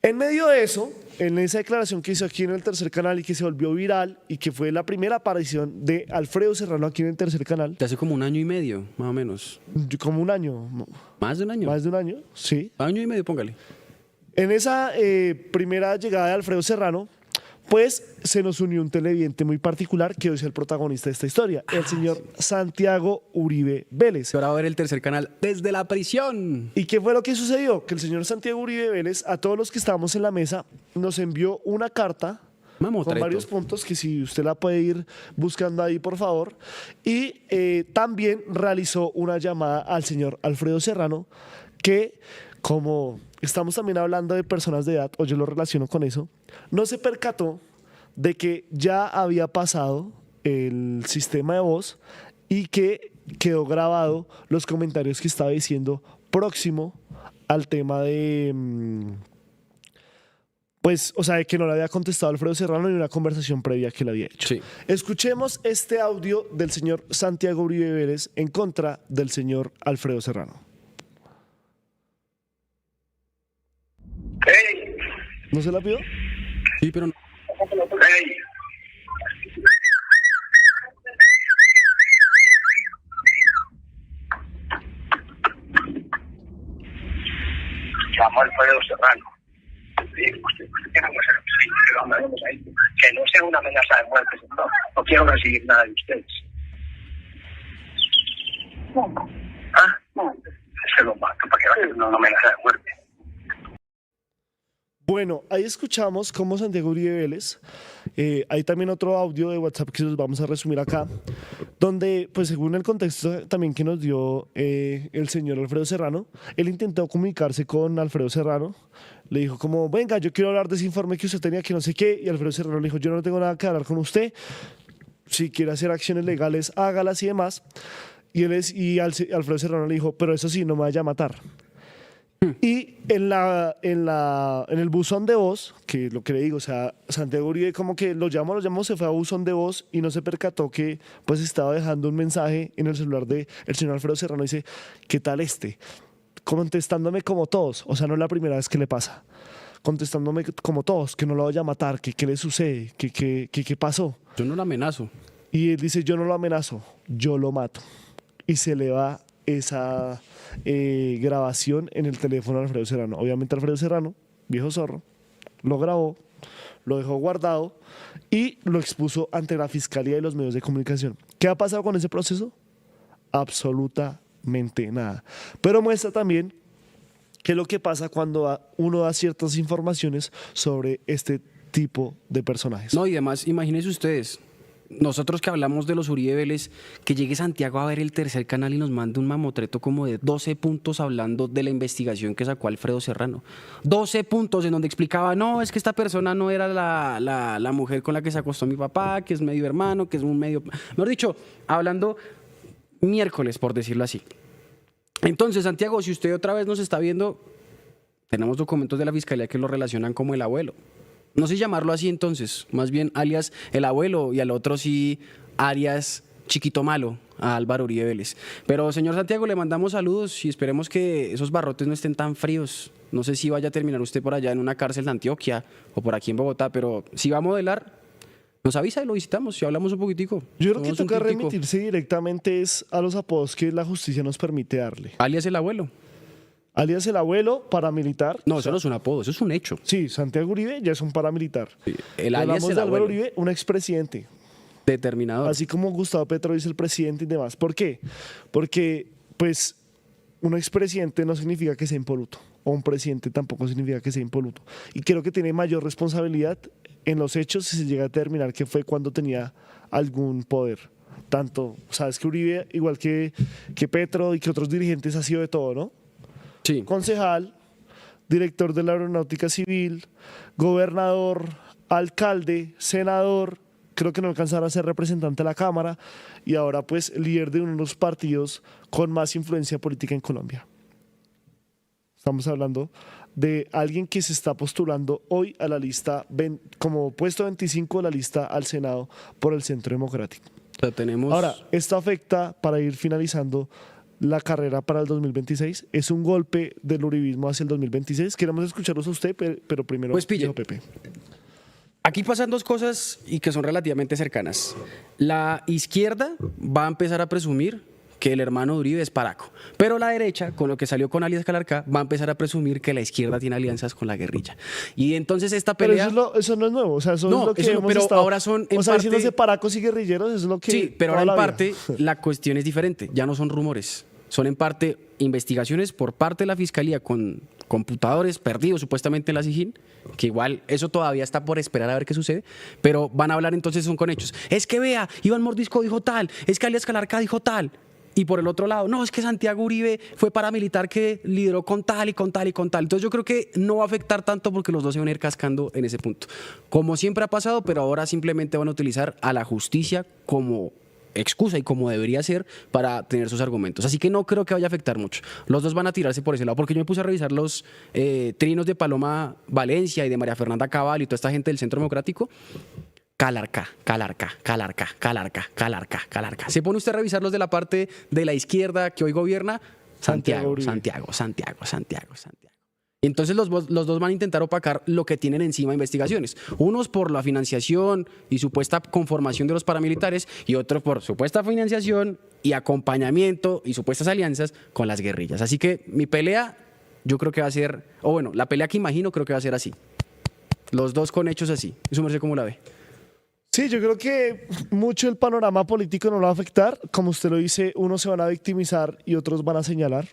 En medio de eso, en esa declaración que hizo aquí en el Tercer Canal y que se volvió viral y que fue la primera aparición de Alfredo Serrano aquí en el Tercer Canal, De hace como un año y medio, más o menos. como un año, ¿Más de un año? más de un año, sí. Año y medio, póngale. En esa primera llegada de Alfredo Serrano, pues se nos unió un televidente muy particular que hoy es el protagonista de esta historia, el señor Santiago Uribe Vélez. Ahora va a ver el Tercer Canal desde la prisión. ¿Y qué fue lo que sucedió? Que el señor Santiago Uribe Vélez, a todos los que estábamos en la mesa, nos envió una carta con varios puntos que si usted la puede ir buscando ahí, por favor. Y también realizó una llamada al señor Alfredo Serrano, que como estamos también hablando de personas de edad, o yo lo relaciono con eso, no se percató de que ya había pasado el sistema de voz y que quedó grabado los comentarios que estaba diciendo próximo al tema de... pues, o sea, de que no le había contestado Alfredo Serrano en una conversación previa que le había hecho. Sí. Escuchemos este audio del señor Santiago Uribe Vélez en contra del señor Alfredo Serrano. Hey, ¿No se la pidió? Sí, pero no. hey. Llamo a Alfredo Serrano. Sí, usted tiene que ser sí, pero hablaremos ahí. Que no sea una amenaza de muerte, no quiero recibir nada de ustedes. ¿Ah? Se lo mato para que va a ser una amenaza de muerte. Bueno, ahí escuchamos cómo Santiago Uribe Vélez, hay también otro audio de WhatsApp que los vamos a resumir acá, donde, pues según el contexto también que nos dio el señor Alfredo Serrano, él intentó comunicarse con Alfredo Serrano, le dijo como, venga, yo quiero hablar de ese informe que usted tenía, que no sé qué, y Alfredo Serrano le dijo, yo no tengo nada que hablar con usted, si quiere hacer acciones legales, hágalas y demás, y Alfredo Serrano le dijo, pero eso sí, no me vaya a matar. Y en el buzón de voz, que es lo que le digo, o sea, Santiago Uribe como que lo llamó, se fue a buzón de voz y no se percató que pues estaba dejando un mensaje en el celular del señor Alfredo Serrano. Dice, ¿qué tal este? Contestándome como todos, o sea, no es la primera vez que le pasa. Contestándome como todos, que no lo vaya a matar, que qué le sucede, que qué pasó. Yo no lo amenazo. Y él dice, yo no lo amenazo, yo lo mato. Y se le va esa grabación en el teléfono de Alfredo Serrano. Obviamente Alfredo Serrano, viejo zorro, lo grabó, lo dejó guardado y lo expuso ante la fiscalía y los medios de comunicación. ¿Qué ha pasado con ese proceso? Absolutamente nada. Pero muestra también qué es lo que pasa cuando uno da ciertas informaciones sobre este tipo de personajes. No, y además, imagínense ustedes, nosotros que hablamos de los Uribe Vélez, que llegue Santiago a ver el tercer canal y nos mande un mamotreto como de 12 puntos hablando de la investigación que sacó Alfredo Serrano. 12 puntos en donde explicaba, no, es que esta persona no era la mujer con la que se acostó mi papá, que es medio hermano, que es un medio... Mejor dicho, hablando miércoles, por decirlo así. Entonces, Santiago, si usted otra vez nos está viendo, tenemos documentos de la fiscalía que lo relacionan como el abuelo. No sé llamarlo así entonces, más bien alias el abuelo y al otro sí alias chiquito malo, a Álvaro Uribe Vélez. Pero señor Santiago, le mandamos saludos y esperemos que esos barrotes no estén tan fríos. No sé si vaya a terminar usted por allá en una cárcel de Antioquia o por aquí en Bogotá, pero si va a modelar, nos avisa y lo visitamos y hablamos un poquitico. Yo creo que Tomamos un toca tintico. remitirse directamente es a los apodos que la justicia nos permite darle. Alias el abuelo. Alias el abuelo, paramilitar. No, eso no es un apodo, eso es un hecho. Sí, Santiago Uribe ya es un paramilitar. El alias Hablamos el de Álvaro abuelo. Uribe, un expresidente. Determinador. Así como Gustavo Petro dice el presidente y demás. ¿Por qué? Porque, pues, un expresidente no significa que sea impoluto. O un presidente tampoco significa que sea impoluto. Y creo que tiene mayor responsabilidad en los hechos si se llega a determinar que fue cuando tenía algún poder. Tanto, sabes que Uribe, igual que Petro y que otros dirigentes, ha sido de todo, ¿no? Sí. Concejal, director de la Aeronáutica Civil, gobernador, alcalde, senador, creo que no alcanzará a ser representante de la Cámara y ahora pues líder de uno de los partidos con más influencia política en Colombia. Estamos hablando de alguien que se está postulando hoy a la lista, como puesto 25 de la lista al Senado por el Centro Democrático. O sea, tenemos... Ahora, esto afecta, para ir finalizando, la carrera para el 2026. Es un golpe del uribismo hacia el 2026. Queremos escucharlos a usted, pero primero Pues pille. dijo Pepe. Aquí pasan dos cosas y que son relativamente cercanas. La izquierda va a empezar a presumir que el hermano de Uribe es Paraco, pero la derecha, con lo que salió con alias Calarcá, va a empezar a presumir que la izquierda tiene alianzas con la guerrilla. Y entonces esta Pero pelea... eso no es nuevo. O sea, eso No, es lo que eso no, hemos pero estado... ahora son en o sea, parte- diciéndose paracos y guerrilleros, eso es lo que... Sí, pero toda ahora en la parte vida. la cuestión es diferente, ya no son rumores, son en parte investigaciones por parte de la fiscalía con computadores perdidos supuestamente en la SIJIN, que igual eso todavía está por esperar a ver qué sucede, pero van a hablar entonces son con hechos. Es que vea, Iván Mordisco dijo tal, es que alias Calarcá dijo tal. Y por el otro lado, no, es que Santiago Uribe fue paramilitar que lideró con tal y con tal y con tal. Entonces yo creo que no va a afectar tanto porque los dos se van a ir cascando en ese punto. Como siempre ha pasado, pero ahora simplemente van a utilizar a la justicia como excusa y como debería ser para tener sus argumentos. Así que no creo que vaya a afectar mucho. Los dos van a tirarse por ese lado, porque yo me puse a revisar los trinos de Paloma Valencia y de María Fernanda Cabal y toda esta gente del Centro Democrático. Calarcá, Calarcá, Calarcá, Calarcá, Calarcá, Calarcá. Se pone usted a revisar los de la parte de la izquierda que hoy gobierna, Santiago, Uribe. Santiago, Santiago, Santiago, Santiago. Y entonces los dos van a intentar opacar lo que tienen encima de investigaciones. Unos por la financiación y supuesta conformación de los paramilitares y otros por supuesta financiación y acompañamiento y supuestas alianzas con las guerrillas. Así que mi pelea yo creo que va a ser, o bueno, la pelea que imagino creo que va a ser así. Los dos con hechos así. ¿Y su merced cómo la ve? Sí, yo creo que mucho el panorama político no lo va a afectar. Como usted lo dice, unos se van a victimizar y otros van a señalar.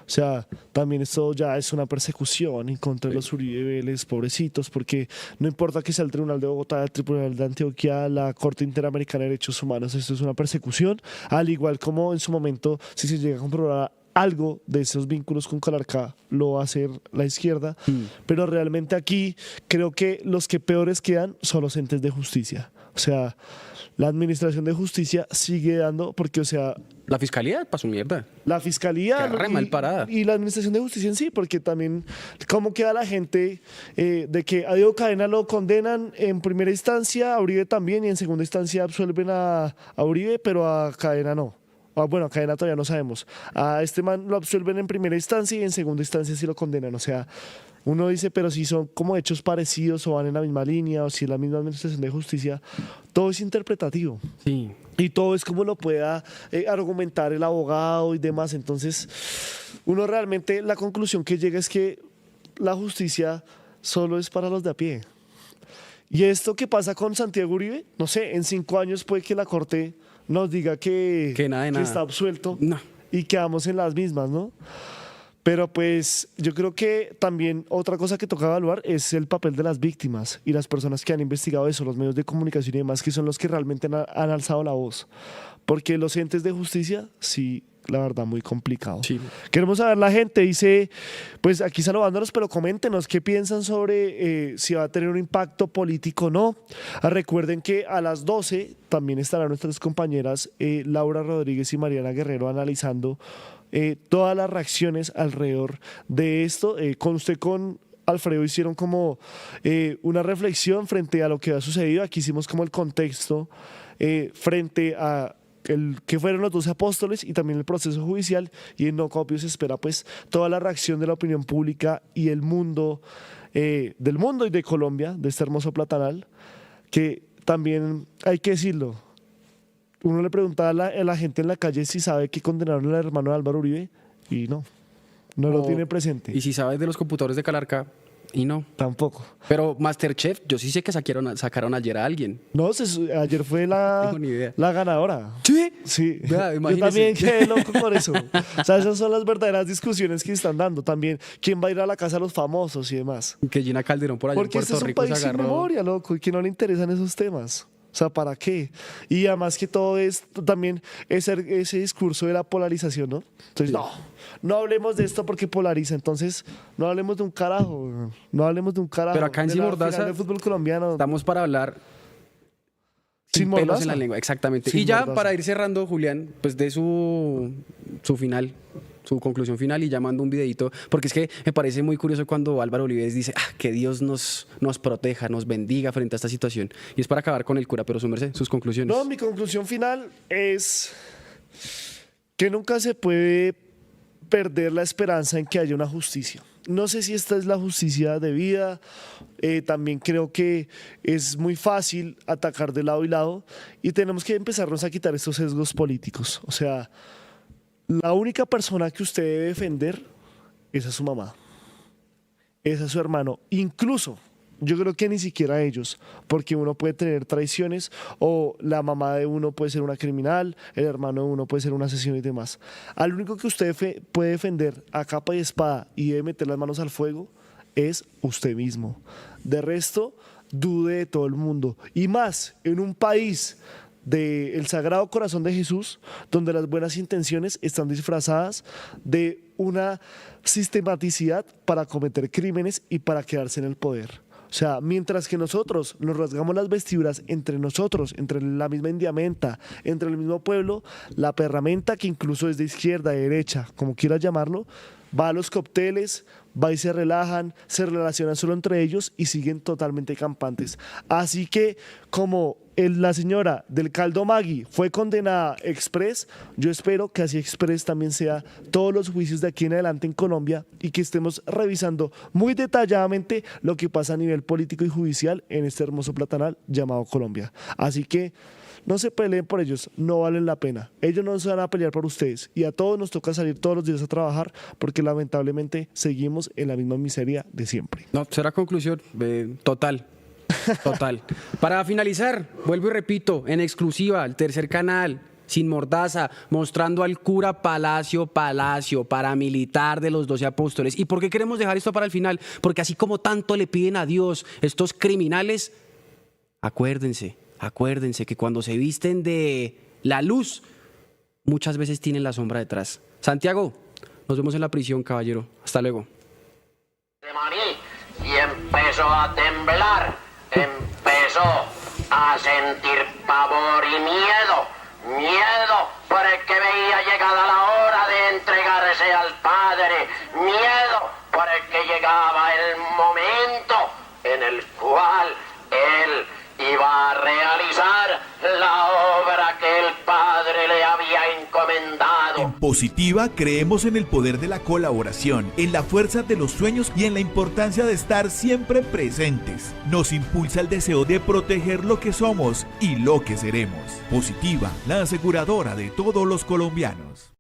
O sea, también esto ya es una persecución en contra de los Uribe Vélez, pobrecitos, porque no importa que sea el Tribunal de Bogotá, el Tribunal de Antioquia, la Corte Interamericana de Derechos Humanos, esto es una persecución, al igual como en su momento, si se llega a comprobar algo de esos vínculos con Calarcá, lo va a hacer la izquierda, pero realmente aquí creo que los que peores quedan son los entes de justicia. O sea, la administración de justicia sigue dando, porque, o sea, La fiscalía para su mierda. la fiscalía Queda re mal parada. y la administración de justicia en sí, porque también cómo queda la gente de que a Diego Cadena lo condenan en primera instancia, a Uribe también, y en segunda instancia absuelven a Uribe, pero a Cadena no. Bueno, a Cadena todavía no sabemos. A este man lo absuelven en primera instancia y en segunda instancia sí lo condenan. O sea, uno dice, pero si son como hechos parecidos o van en la misma línea o si es la misma administración de justicia, todo es interpretativo. Sí. Y todo es como lo pueda argumentar el abogado y demás. Entonces, uno realmente, la conclusión que llega es que la justicia solo es para los de a pie. Y esto que pasa con Santiago Uribe, no sé, en 5 años puede que la Corte nos diga que nada de nada. está absuelto No. y quedamos en las mismas, ¿no? Pero pues yo creo que también otra cosa que toca evaluar es el papel de las víctimas y las personas que han investigado eso, los medios de comunicación y demás, que son los que realmente han alzado la voz. Porque los entes de justicia, sí, la verdad, muy complicado. Sí. Queremos saber, la gente dice, pues aquí saludándonos, pero coméntenos qué piensan sobre si va a tener un impacto político o no. Recuerden que a las 12 también estarán nuestras compañeras Laura Rodríguez y Mariana Guerrero analizando todas las reacciones alrededor de esto. Con Alfredo hicieron como una reflexión frente a lo que ha sucedido. Aquí hicimos como el contexto frente a que fueron los 12 apóstoles y también el proceso judicial, y en No Copio se espera pues toda la reacción de la opinión pública y el mundo, del mundo y de Colombia, de este hermoso platanal, que también hay que decirlo. Uno le preguntaba a la gente en la calle si sabe que condenaron al hermano de Álvaro Uribe y no lo tiene presente. Y si sabes de los computadores de Calarca, y no. Tampoco. Pero Masterchef, yo sí sé que sacaron ayer a alguien. No, ayer fue No tengo ni idea. la ganadora. ¿Sí? Sí, Vea, yo imagínese. también quedé loco por eso. O sea, esas son las verdaderas discusiones que están dando también. ¿Quién va a ir a la casa de los famosos y demás? Que Gina Calderón por allá Porque en este Puerto es un Rico se país sin agarró. memoria, loco, y que no le interesan esos temas. O sea, ¿para qué? Y además que todo esto también ese discurso de la polarización, ¿no? Entonces, no hablemos de esto porque polariza. Entonces, no hablemos de un carajo. No hablemos de un carajo. Pero acá en De Sin la Mordaza final del fútbol colombiano. Estamos para hablar Sin pelos mordaza. en la lengua, exactamente. Sin Y ya mordaza. para ir cerrando, Julián, pues de su final, su conclusión final, y ya mando un videito, porque es que me parece muy curioso cuando Álvaro Uribe dice que Dios nos proteja, nos bendiga frente a esta situación. Y es para acabar con el cura, pero su merced, sus conclusiones. No, mi conclusión final es que nunca se puede perder la esperanza en que haya una justicia. No sé si esta es la justicia debida. También creo que es muy fácil atacar de lado y lado y tenemos que empezarnos a quitar estos sesgos políticos. O sea, la única persona que usted debe defender es a su mamá, es a su hermano, incluso yo creo que ni siquiera ellos, porque uno puede tener traiciones o la mamá de uno puede ser una criminal, el hermano de uno puede ser un asesino y demás. Al único que usted puede defender a capa y espada y debe meter las manos al fuego es usted mismo. De resto, dude de todo el mundo. Y más en un país del Sagrado Corazón de Jesús, donde las buenas intenciones están disfrazadas de una sistematicidad para cometer crímenes y para quedarse en el poder. O sea, mientras que nosotros nos rasgamos las vestiduras entre nosotros, entre la misma indiamenta, entre el mismo pueblo, la perramenta, que incluso es de izquierda, de derecha, como quieras llamarlo, va a los cócteles, va y se relajan, se relacionan solo entre ellos y siguen totalmente campantes. Así que como la señora del caldo Maggi fue condenada express, yo espero que así express también sea todos los juicios de aquí en adelante en Colombia y que estemos revisando muy detalladamente lo que pasa a nivel político y judicial en este hermoso platanal llamado Colombia. Así que no se peleen por ellos, no valen la pena. Ellos no se van a pelear por ustedes y a todos nos toca salir todos los días a trabajar porque lamentablemente seguimos en la misma miseria de siempre. No, será conclusión total. Total. Para finalizar, vuelvo y repito, en exclusiva, el tercer canal, Sin Mordaza, mostrando al cura Palacio, paramilitar de los 12 apóstoles. ¿Y por qué queremos dejar esto para el final? Porque así como tanto le piden a Dios estos criminales, acuérdense que cuando se visten de la luz, muchas veces tienen la sombra detrás. Santiago, nos vemos en la prisión, caballero. Hasta luego. De Marí, y empezó a temblar, empezó a sentir pavor y miedo porque veía llegada la hora de entregarse al Padre, miedo porque llegaba el momento en el cual él iba a realizar la obra que el Padre le había encomendado. En Positiva creemos en el poder de la colaboración, en la fuerza de los sueños y en la importancia de estar siempre presentes. Nos impulsa el deseo de proteger lo que somos y lo que seremos. Positiva, la aseguradora de todos los colombianos.